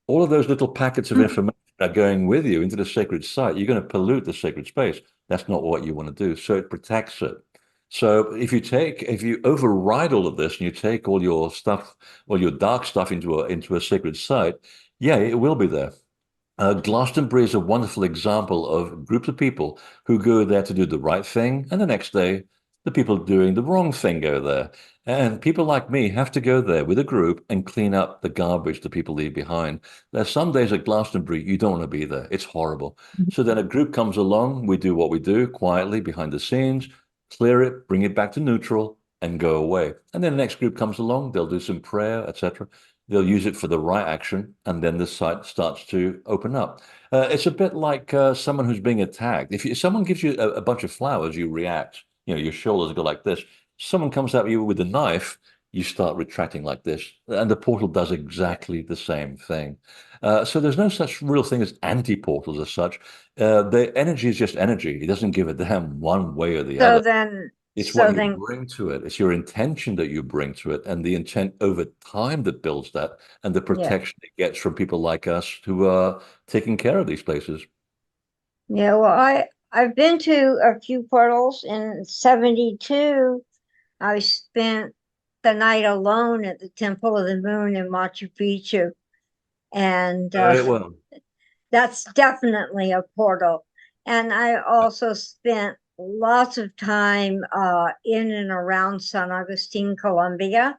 all of those little packets of information are going with you into the sacred site. You're going to pollute the sacred space. That's not what you want to do. So it protects it. So if you override all of this and you take all your stuff, all your dark stuff into a sacred site, yeah, it will be there. Glastonbury is a wonderful example of groups of people who go there to do the right thing, and the next day The people doing the wrong thing go there. And people like me have to go there with a group and clean up the garbage that people leave behind. There's some days at Glastonbury, you don't want to be there. It's horrible. So then a group comes along, we do what we do quietly behind the scenes, clear it, bring it back to neutral, and go away. And then the next group comes along, they'll do some prayer, etc. They'll use it for the right action, and then the site starts to open up. It's a bit like someone who's being attacked. If someone gives you a bunch of flowers, you react. You know, your shoulders go like this. Someone comes at you with a knife, you start retracting like this, and the portal does exactly the same thing. So there's no such real thing as anti-portals as such. The energy is just energy. It doesn't give a damn one way or the So other. then, It's so what you then, bring to it. It's your intention that you bring to it, and the intent over time that builds that, and the yeah, protection it gets from people like us who are taking care of these places. yeah. Well, I've been to a few portals. In '72. I spent the night alone at the Temple of the Moon in Machu Picchu, and Well, that's definitely a portal. And I also spent lots of time in and around San Agustin, Colombia.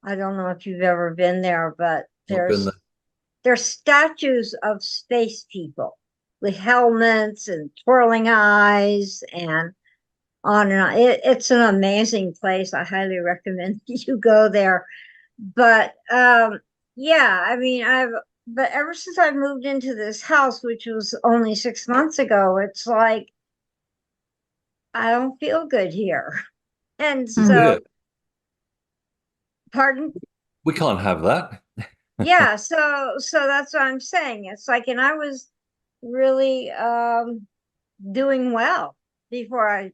I don't know if you've ever been there, but not been there. there's statues of space people with helmets and twirling eyes and on and on. It's an amazing place. I highly recommend you go there. But yeah, I mean, but ever since I moved into this house, which was only 6 months ago, it's like I don't feel good here. And Yeah, so, pardon? we can't have that. Yeah, so that's what I'm saying. It's like, and I was really doing well before I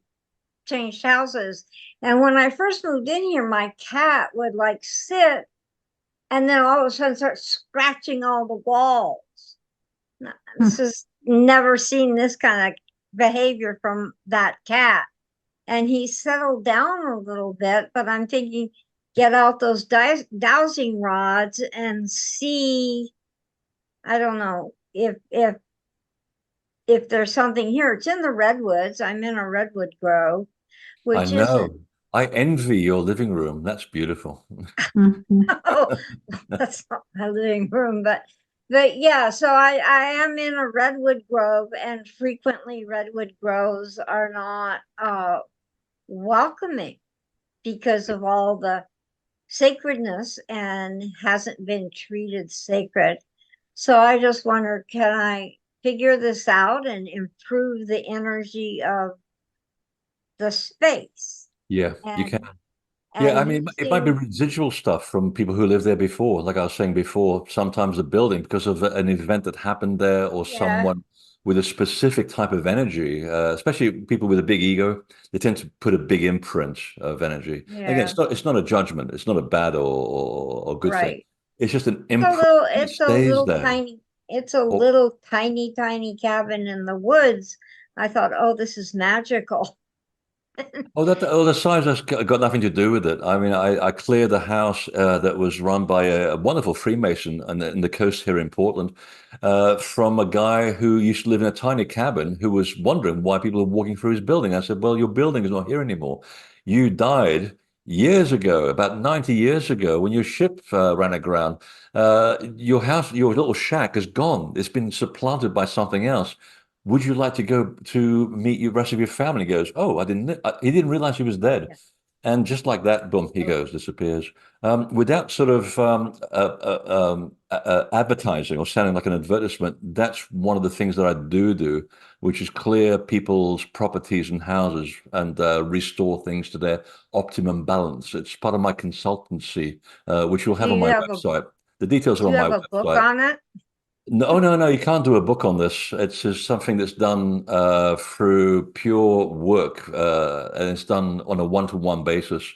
changed houses. And when I first moved in here, my cat would like sit and then all of a sudden start scratching all the walls. This is never seen this kind of behavior from that cat. And he settled down a little bit, but I'm thinking, get out those dowsing rods and see. I don't know if there's something here. It's in the redwoods. I'm in a redwood grove, I which isn't. know. I envy your living room. That's beautiful. Oh, that's not my living room, but yeah, so I am in a redwood grove, and frequently redwood groves are not welcoming because of all the sacredness and hasn't been treated sacred. So I just wonder, can I figure this out and improve the energy of the space Yeah, you can. and Yeah, I mean, it might be using, residual stuff from people who lived there before. Like I was saying before, sometimes the building, because of an event that happened there or yeah, someone with a specific type of energy, especially people with a big ego, they tend to put a big imprint of energy. Again, yeah, it's not a judgment. It's not a bad or good thing. right. It's just an A imprint little, and it it's a stays little there. tiny, it's a Or, little tiny cabin in the woods. I thought, oh, this is magical. the size has got nothing to do with it. I mean, I cleared a house that was run by a wonderful Freemason in the coast here in Portland, from a guy who used to live in a tiny cabin who was wondering why people were walking through his building. I said, well, your building is not here anymore. You died years ago, about 90 years ago, when your ship ran aground. Your house, your little shack is gone. It's been supplanted by something else. Would you like to go to meet the rest of your family? He goes, oh, he didn't realize he was dead. Yeah. And just like that, boom, he Oh, goes, disappears. Without sort of advertising or sounding like an advertisement, that's one of the things that I do, which is clear people's properties and houses and restore things to their optimum balance. It's part of my consultancy, which you'll do have on you my have a website. The details are do on you my have a book website. on it? No, you can't do a book on this. It's just something that's done through pure work, and it's done on a one-to-one basis.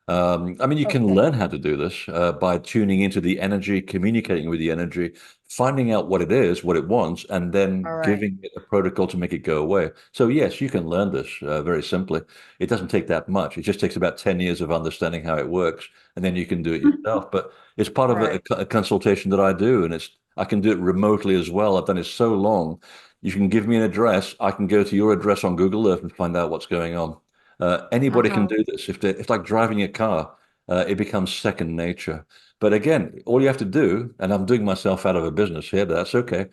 I mean, you can Okay, learn how to do this by tuning into the energy, communicating with the energy, finding out what it is, what it wants, and all then right. giving it a protocol to make it go away. So yes, you can learn this very simply. It doesn't take that much. It just takes about 10 years of understanding how it works, and then you can do it yourself. But it's part of Right. a consultation that I do, and I can do it remotely as well. I've done it so long. You can give me an address. I can go to your address on Google Earth and find out what's going on. Anybody can Uh-huh. do this. It's like driving a car. It becomes second nature. But again, all you have to do, and I'm doing myself out of a business here, but that's okay.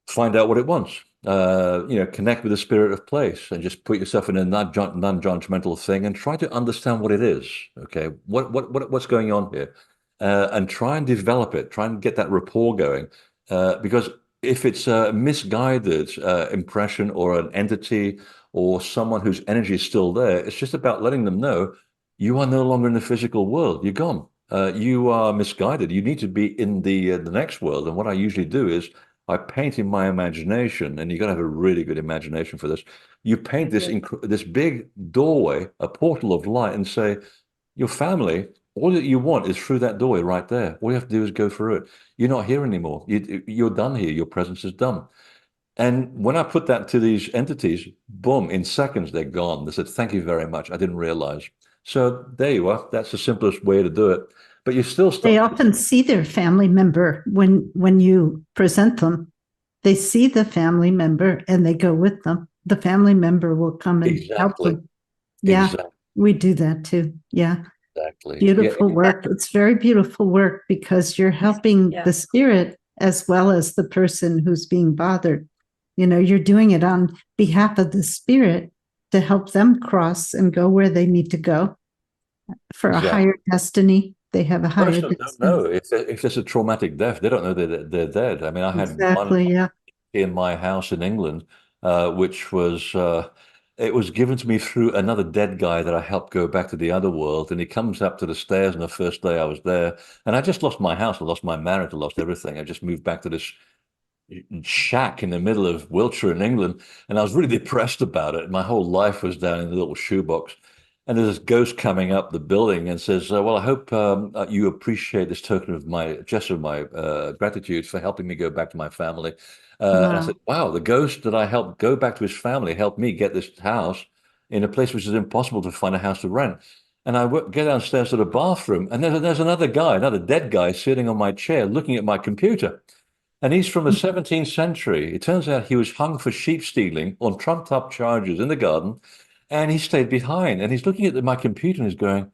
Find out what it wants. Connect with the spirit of place and just put yourself in a non-judgmental thing and try to understand what it is. Okay, what's going on here, and try and develop it. Try and get that rapport going, because if it's a misguided impression or an entity or someone whose energy is still there, it's just about letting them know you are no longer in the physical world. You're gone. You are misguided. You need to be in the next world. And what I usually do is I paint in my imagination, and you got to have a really good imagination for this. You paint this this big doorway, a portal of light, and say, your family, all that you want is through that doorway right there. All you have to do is go through it. You're not here anymore. You're done here. Your presence is done. And when I put that to these entities, boom, in seconds, they're gone. They said, thank you very much. I didn't realize. So there you are. That's the simplest way to do it. But you still They start. often see their family member when you present them. They see the family member and they go with them. The family member will come and help Exactly. them. Yeah, Exactly. we do that too. Yeah. Exactly. Beautiful work. It's very beautiful work because you're helping Yeah. the spirit as well as the person who's being bothered. You're doing it on behalf of the spirit to help them cross and go where they need to go for a higher destiny. They have a higher Most of them don't destiny. know if there's a traumatic death. They don't know they're dead. I mean, I had one Exactly. Yeah. in my house in England, which was it was given to me through another dead guy that I helped go back to the other world. And he comes up to the stairs on the first day I was there, and I just lost my house, I lost my marriage, I lost everything. I just moved back to this shack in the middle of Wiltshire in England, and I was really depressed about it. My whole life was down in a little shoebox. And there's this ghost coming up the building and says, "Well, I hope you appreciate this token of my gesture of my gratitude for helping me go back to my family." And I Wow. said, "Wow, the ghost that I helped go back to his family helped me get this house in a place which is impossible to find a house to rent." And I get downstairs to the bathroom, and there's another guy, another dead guy, sitting on my chair looking at my computer. And he's from the 17th century. It turns out he was hung for sheep stealing on trumped up charges in the garden, and he stayed behind. And he's looking at my computer and he's going,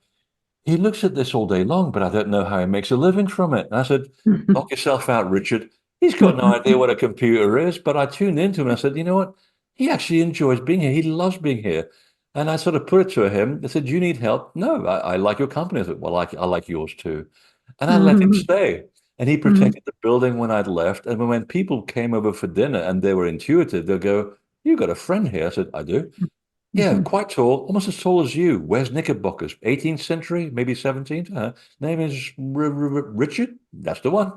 he looks at this all day long, but I don't know how he makes a living from it. And I said, knock yourself out, Richard. He's got no idea what a computer is. But I tuned into him and I said, you know what? He actually enjoys being here. He loves being here. And I sort of put it to him. I said, do you need help? No, I like your company. I said, well, I like yours too. And I let him stay. And he protected the building when I'd left. And when people came over for dinner and they were intuitive, they'll go, you got a friend here. I said, I do. Yeah, quite tall, almost as tall as you. Wears knickerbockers. 18th century, maybe 17th. Name is Richard. That's the one.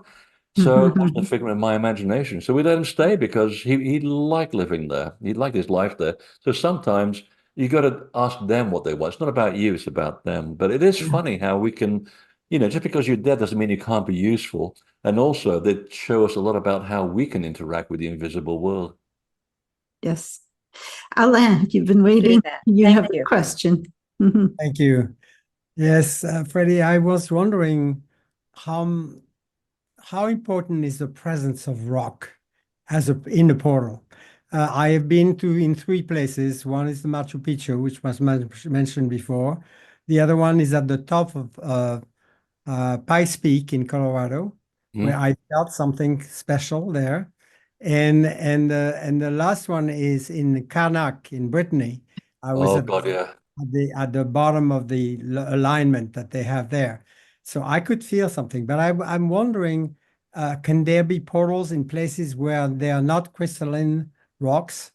So it wasn't a figment of my imagination. So we let him stay because he liked living there. He liked his life there. So sometimes you got to ask them what they want. It's not about you, it's about them. But it is funny how we can, just because you're dead doesn't mean you can't be useful. And also, they show us a lot about how we can interact with the invisible world. Yes. Alain, you've been waiting. You Thank have a you. question. Thank you. Yes, Freddie, I was wondering how important is the presence of rock in the portal? I have been in 3 places. One is the Machu Picchu, which was mentioned before. The other one is at the top of Pikes Peak in Colorado, where I felt something special there. And the last one is in Karnak in Brittany. I was Oh God, yeah. at the bottom of the alignment that they have there. So I could feel something, but I'm wondering, can there be portals in places where they are not crystalline rocks?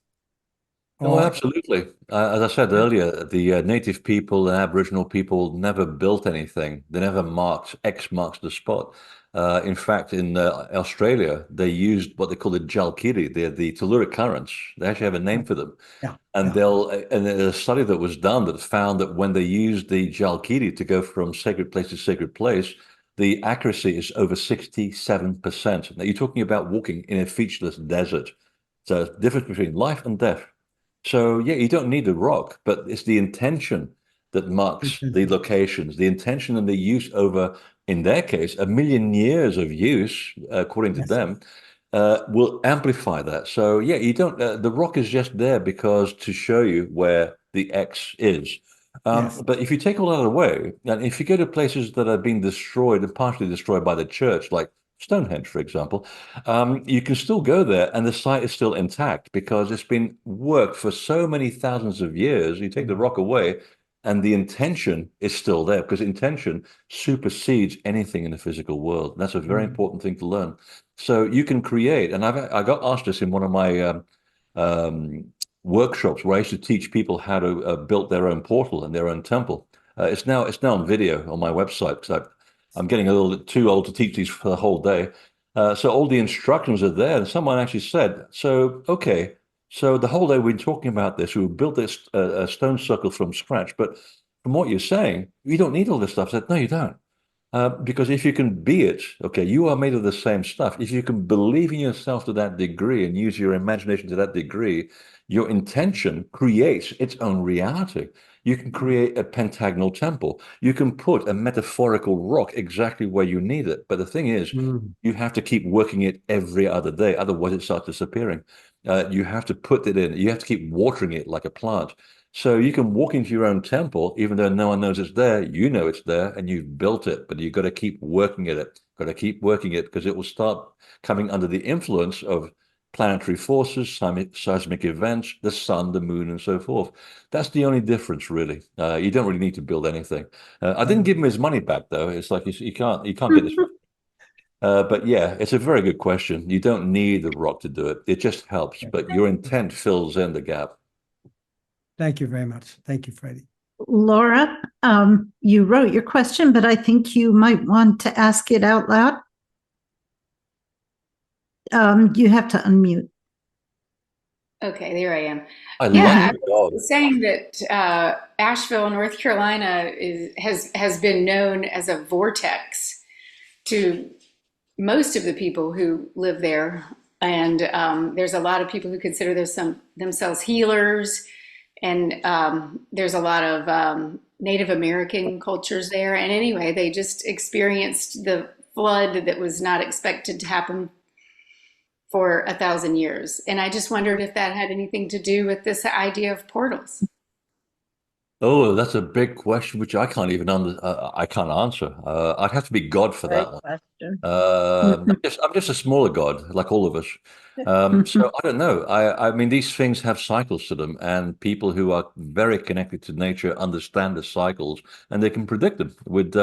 Oh, Or absolutely. As I said earlier, the native people and Aboriginal people never built anything. They never X marks the spot. In fact, in Australia, they used what they call the Jalkiri, the telluric currents. They actually have a name for them. yeah, And there's a study that was done that found that when they used the Jalkiri to go from sacred place to sacred place, the accuracy is over 67%. Now you're talking about walking in a featureless desert. So it's the difference between life and death. So yeah, you don't need the rock, but it's the intention that marks the locations, the intention and the use over, in their case, 1,000,000 years of use, according to them, will amplify that. So yeah, you don't. The rock is just there because to show you where the X is. Yes. But if you take all that away, and if you go to places that are being destroyed and partially destroyed by the church, like Stonehenge, for example, you can still go there and the site is still intact because it's been worked for so many thousands of years. You take the rock away and the intention is still there because intention supersedes anything in the physical world. That's a very important thing to learn. So you can create, and I got asked this in one of my workshops where I used to teach people how to build their own portal and their own temple. It's now on video on my website because I'm getting a little too old to teach these for the whole day. So all the instructions are there, and someone actually said, "So okay, so the whole day we've been talking about this. We built this a stone circle from scratch, but from what you're saying, you don't need all this stuff." I said, "No, you don't." Because if you can be it, okay, you are made of the same stuff. If you can believe in yourself to that degree and use your imagination to that degree, your intention creates its own reality. You can create a pentagonal temple. You can put a metaphorical rock exactly where you need it. But the thing is, you have to keep working it every other day. Otherwise, it starts disappearing. You have to put it in. You have to keep watering it like a plant. So you can walk into your own temple, even though no one knows it's there. You know it's there, and you've built it. But you've got to keep working at it. Got to keep working it because it will start coming under the influence of planetary forces, seismic events, the sun, the moon, and so forth. That's the only difference, really. You don't really need to build anything. I didn't give him his money back, though. It's like you can't get this. But yeah, it's a very good question. You don't need the rock to do it. It just helps, but your intent fills in the gap. Thank you very much. Thank you, Freddy. Laura, you wrote your question, but I think you might want to ask it out loud. You have to unmute. Okay, there I am. I Yeah, love I the dog. was saying that Asheville, North Carolina has been known as a vortex to most of the people who live there. And there's a lot of people who consider themselves healers. And there's a lot of Native American cultures there. And anyway, they just experienced the flood that was not expected to happen for 1,000 years. And I just wondered if that had anything to do with this idea of portals. Oh, that's a big question, which I can't even I can't answer. I'd have to be God for Great that one. question. I'm just a smaller God, like all of us. So I don't know. I mean, these things have cycles to them, and people who are very connected to nature understand the cycles, and they can predict them with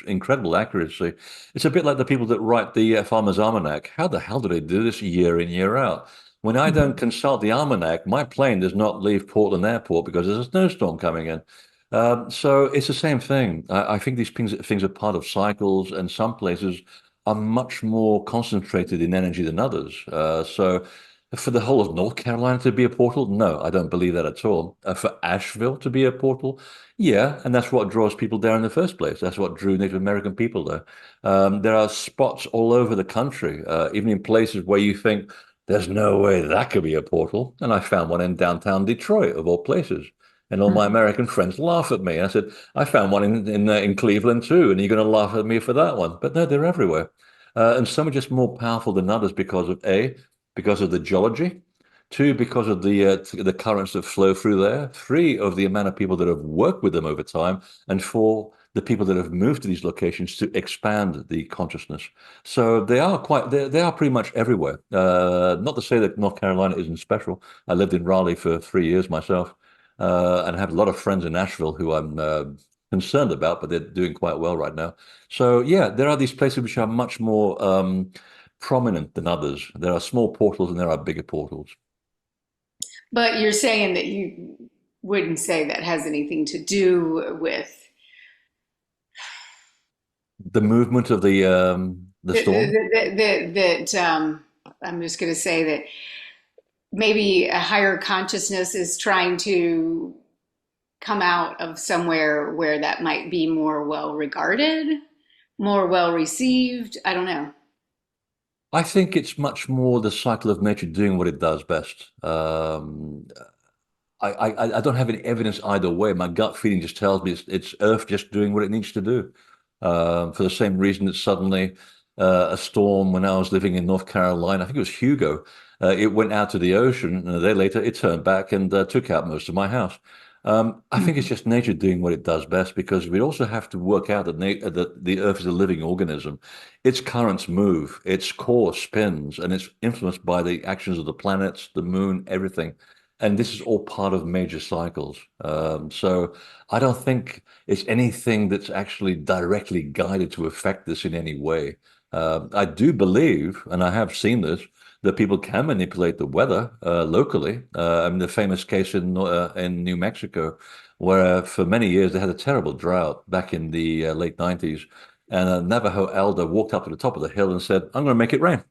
incredible accuracy. It's a bit like the people that write the Farmer's Almanac. How the hell do they do this year in, year out? When I don't consult the almanac, my plane does not leave Portland Airport because there's a snowstorm coming in. So it's the same thing. I think these things are part of cycles, and some places are much more concentrated in energy than others. So for the whole of North Carolina to be a portal, no, I don't believe that at all. For Asheville to be a portal, yeah, and that's what draws people there in the first place. That's what drew Native American people there. There are spots all over the country, even in places where you think there's no way that could be a portal. And I found one in downtown Detroit, of all places. And all my American friends laugh at me. I said, I found one in Cleveland too, and you're going to laugh at me for that one. But no, they're everywhere. And some are just more powerful than others because of because of the geology, two, because of the currents that flow through there, three, of the amount of people that have worked with them over time, and four, the people that have moved to these locations to expand the consciousness. So they are they are pretty much everywhere. Not to say that North Carolina isn't special. I lived in Raleigh for 3 years myself, and have a lot of friends in Nashville who I'm concerned about, but they're doing quite well right now. So yeah, there are these places which are much more prominent than others. There are small portals and there are bigger portals. But you're saying that you wouldn't say that has anything to do with The movement of the storm. that I'm just going to say that maybe a higher consciousness is trying to come out of somewhere where that might be more well regarded, more well received. I don't know. I think it's much more the cycle of nature doing what it does best. I don't have any evidence either way. My gut feeling just tells me it's Earth just doing what it needs to do. For the same reason that suddenly a storm, when I was living in North Carolina, I think it was Hugo, it went out to the ocean, and a day later it turned back and took out most of my house. I think it's just nature doing what it does best, because we also have to work out that the Earth is a living organism. Its currents move, its core spins, and it's influenced by the actions of the planets, the moon, everything. And this is all part of major cycles. So I don't think it's anything that's actually directly guided to affect this in any way. I do believe, and I have seen this, that people can manipulate the weather locally. I mean, the famous case in New Mexico, where for many years they had a terrible drought back in the late 90s. And a Navajo elder walked up to the top of the hill and said, "I'm going to make it rain."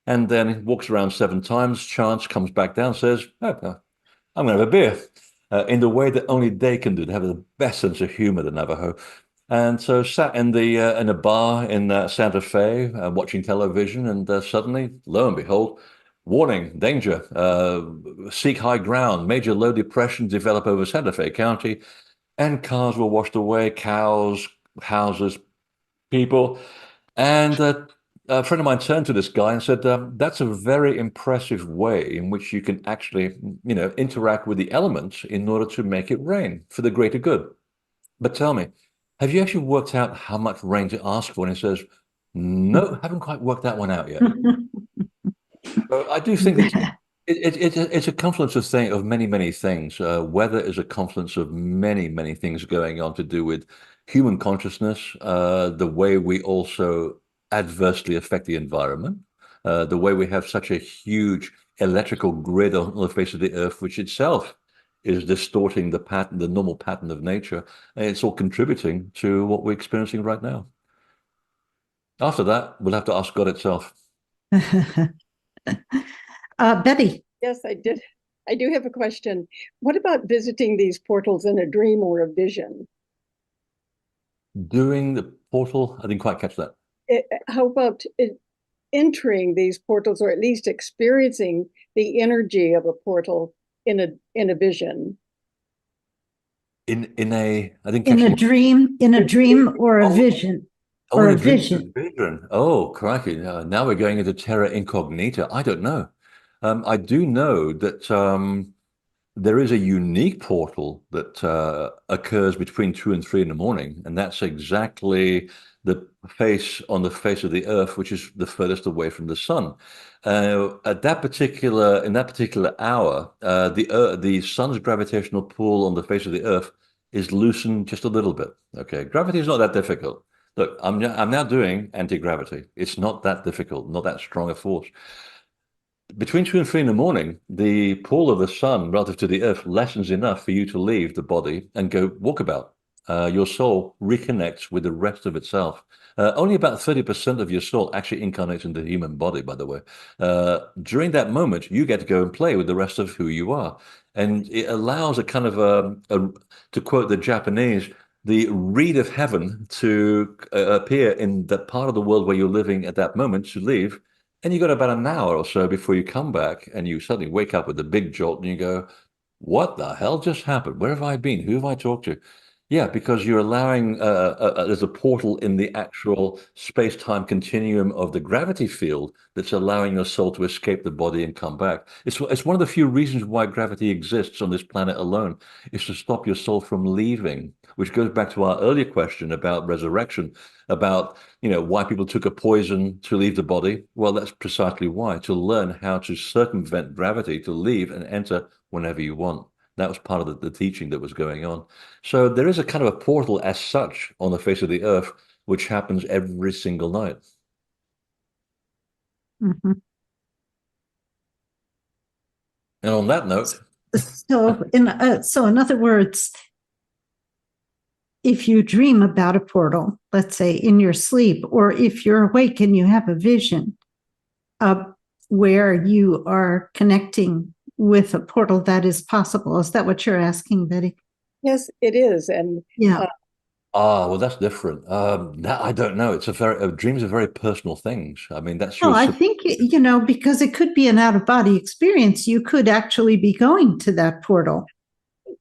And then he walks around 7 times, chants, comes back down, says, "Oh, I'm going to have a beer," in the way that only they can do. They have the best sense of humor, the Navajo. And so sat in a bar in Santa Fe, watching television, and suddenly, lo and behold, warning, danger, seek high ground, major low depression develop over Santa Fe County, and cars were washed away, cows, houses, people. And a friend of mine turned to this guy and said, "That's a very impressive way in which you can actually, interact with the elements in order to make it rain for the greater good. But tell me, have you actually worked out how much rain to ask for?" And he says, "No, haven't quite worked that one out yet." So I do think it's a confluence of many, many things. Weather is a confluence of many, many things going on to do with human consciousness, the way we also adversely affect the environment, the way we have such a huge electrical grid on the face of the earth, which itself is distorting the pattern, the normal pattern of nature, and it's all contributing to what we're experiencing right now. After that, we'll have to ask God itself. Betty. Yes, I did. I do have a question. What about visiting these portals in a dream or a vision? Doing the portal, I didn't quite catch that. How about entering these portals, or at least experiencing the energy of a portal in a vision? I didn't In catch a dream or a vision. Or in a vision. vision. Oh, crikey. Now we're going into terra incognita. I don't know. I do know that there is a unique portal that occurs between 2 and 3 in the morning, and that's exactly the face on the face of the Earth, which is the furthest away from the sun. In that particular hour, the sun's gravitational pull on the face of the Earth is loosened just a little bit. Okay, gravity is not that difficult. Look, I'm now doing anti-gravity. It's not that difficult, not that strong a force. Between 2 and 3 in the morning, the pull of the sun relative to the earth lessens enough for you to leave the body and go walkabout. Your soul reconnects with the rest of itself. Only about 30% of your soul actually incarnates into the human body, by the way. During that moment, you get to go and play with the rest of who you are. And it allows a kind of, to quote the Japanese, the reed of heaven to appear in that part of the world where you're living at that moment to leave. And you got about an hour or so before you come back, and you suddenly wake up with a big jolt and you go, "What the hell just happened? Where have I been? Who have I talked to?" Yeah, because you're allowing, there's a portal in the actual space-time continuum of the gravity field that's allowing your soul to escape the body and come back. It's one of the few reasons why gravity exists on this planet alone, is to stop your soul from leaving, which goes back to our earlier question about resurrection, about, why people took a poison to leave the body. Well, that's precisely why, to learn how to circumvent gravity, to leave and enter whenever you want. That was part of the teaching that was going on. So there is a kind of a portal as such on the face of the earth, which happens every single night. Mm-hmm. And on that note, So in other words, if you dream about a portal, let's say in your sleep, or if you're awake and you have a vision where you are connecting with a portal, that is possible. Is that what you're asking, Betty? Yes, it is. And yeah. Well, that's different. That I don't know. Dreams are very personal things. I mean, that's your. Well, I think, because it could be an out-of-body experience. You could actually be going to that portal.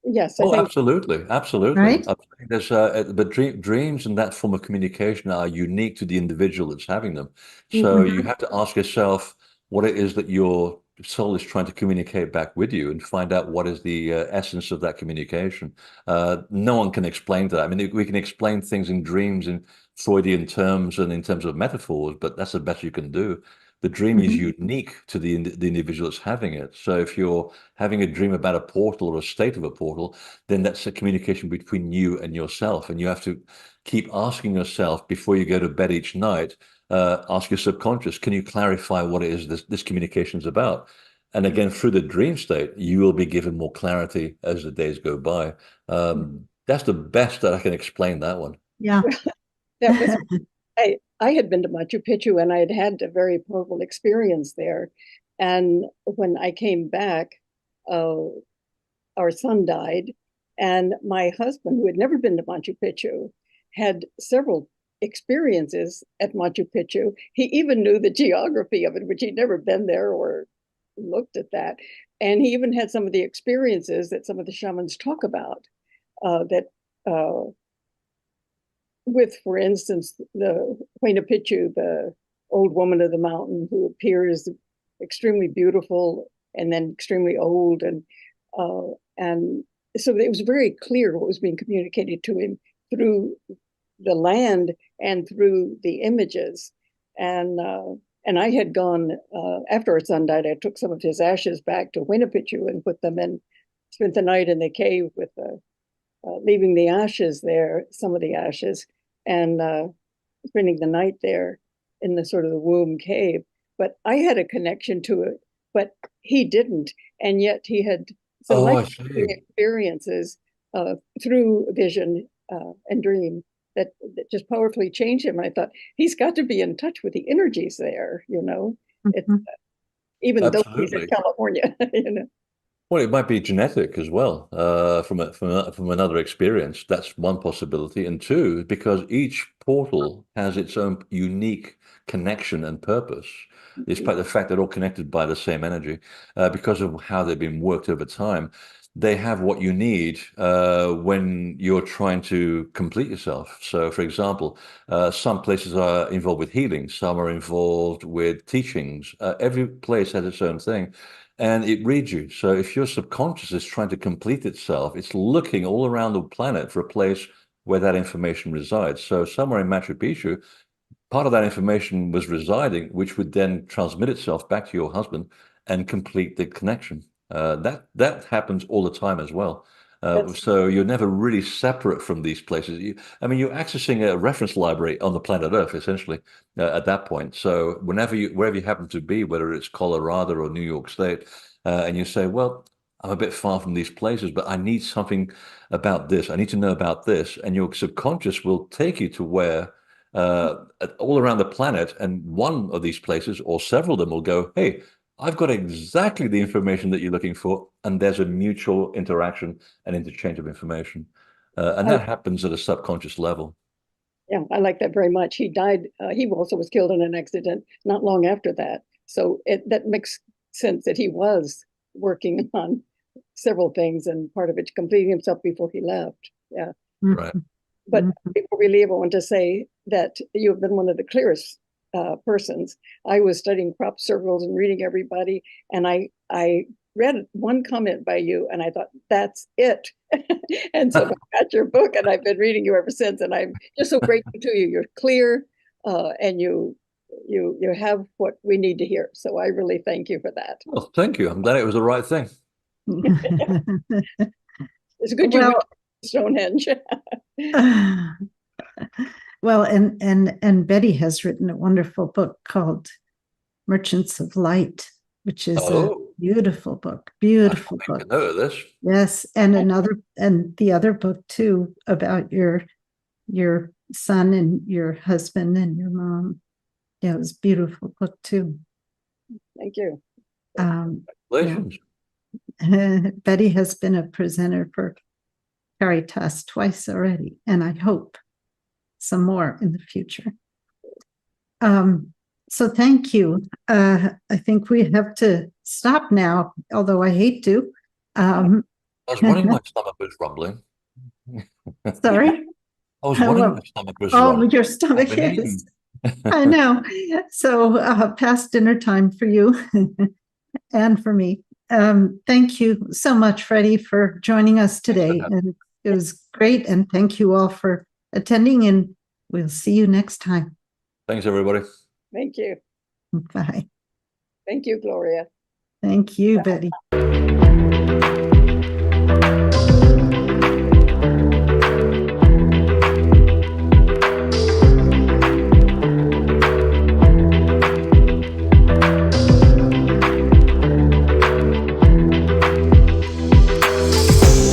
Yes. Absolutely. Right? There's, but dreams and that form of communication are unique to the individual that's having them. So you have to ask yourself what it is that you're soul is trying to communicate back with you and find out what is the essence of that communication. No one can explain that. I mean, we can explain things in dreams in Freudian terms and in terms of metaphors, but that's the best you can do. The dream is unique to the individual that's having it. So if you're having a dream about a portal or a state of a portal, then that's a communication between you and yourself. And you have to keep asking yourself before you go to bed each night, ask your subconscious, can you clarify what it is this communication is about? And again, through the dream state, you will be given more clarity as the days go by. That's the best that I can explain that one. Yeah. That was I had been to Machu Picchu and I had had a very powerful experience there. And when I came back, our son died, and my husband, who had never been to Machu Picchu, had several experiences at Machu Picchu. He even knew the geography of it, which he'd never been there or looked at that. And he even had some of the experiences that some of the shamans talk about, with, for instance, the Huayna Picchu, the old woman of the mountain who appears extremely beautiful and then extremely old. And so it was very clear what was being communicated to him through the land and through the images. And I had gone, after our son died, I took some of his ashes back to Huayna Picchu and put them in, spent the night in the cave with leaving the ashes there, some of the ashes, and spending the night there in the sort of the womb cave. But I had a connection to it, but he didn't. And yet he had some experiences through vision and dream that just powerfully changed him. And I thought, he's got to be in touch with the energies there, you know, even though he's in California, you know. Well, it might be genetic as well, from another experience. That's one possibility. And two, because each portal has its own unique connection and purpose, despite the fact they're all connected by the same energy, because of how they've been worked over time. They have what you need when you're trying to complete yourself. So, for example, some places are involved with healing, some are involved with teachings. Every place has its own thing. And it reads you. So if your subconscious is trying to complete itself, it's looking all around the planet for a place where that information resides. So somewhere in Machu Picchu, part of that information was residing, which would then transmit itself back to your husband and complete the connection. That happens all the time as well. So you're never really separate from these places. You're accessing a reference library on the planet Earth, essentially, at that point. So wherever you happen to be, whether it's Colorado or New York State, and you say, well, I'm a bit far from these places, but I need something about this. I need to know about this. And your subconscious will take you to where, all around the planet, and one of these places or several of them will go, hey, I've got exactly the information that you're looking for, and there's a mutual interaction and interchange of information. And that happens at a subconscious level. Yeah, I like that very much. He died, he also was killed in an accident not long after that. So that makes sense that he was working on several things, and part of it completing himself before he left. Yeah. Right. But before we leave, I want to say that you have been one of the clearest persons. I was studying crop circles and reading everybody, and I read one comment by you, and I thought, that's it. And so I got your book, and I've been reading you ever since, and I'm just so grateful to you. You're clear, and you have what we need to hear. So I really thank you for that. Well, thank you. I'm glad it was the right thing. It's good you went to Stonehenge. Well, and Betty has written a wonderful book called Merchants of Light, which is a beautiful book. Beautiful book. I know this. Yes, and the other book too about your son and your husband and your mom. Yeah, it was a beautiful book too. Thank you. Congratulations. Yeah. Betty has been a presenter for Caritas twice already, and I hope some more in the future. So thank you. I think we have to stop now, although I hate to. I was wondering my stomach was rumbling. Sorry? I was wondering my stomach was rumbling. Oh, your stomach is. I know. So past dinner time for you. and for me. Thank you so much, Freddie, for joining us today. And it was great. And thank you all for attending. And we'll see you next time. Thanks, everybody. Thank you. Bye. Thank you, Gloria. Thank you, Betty.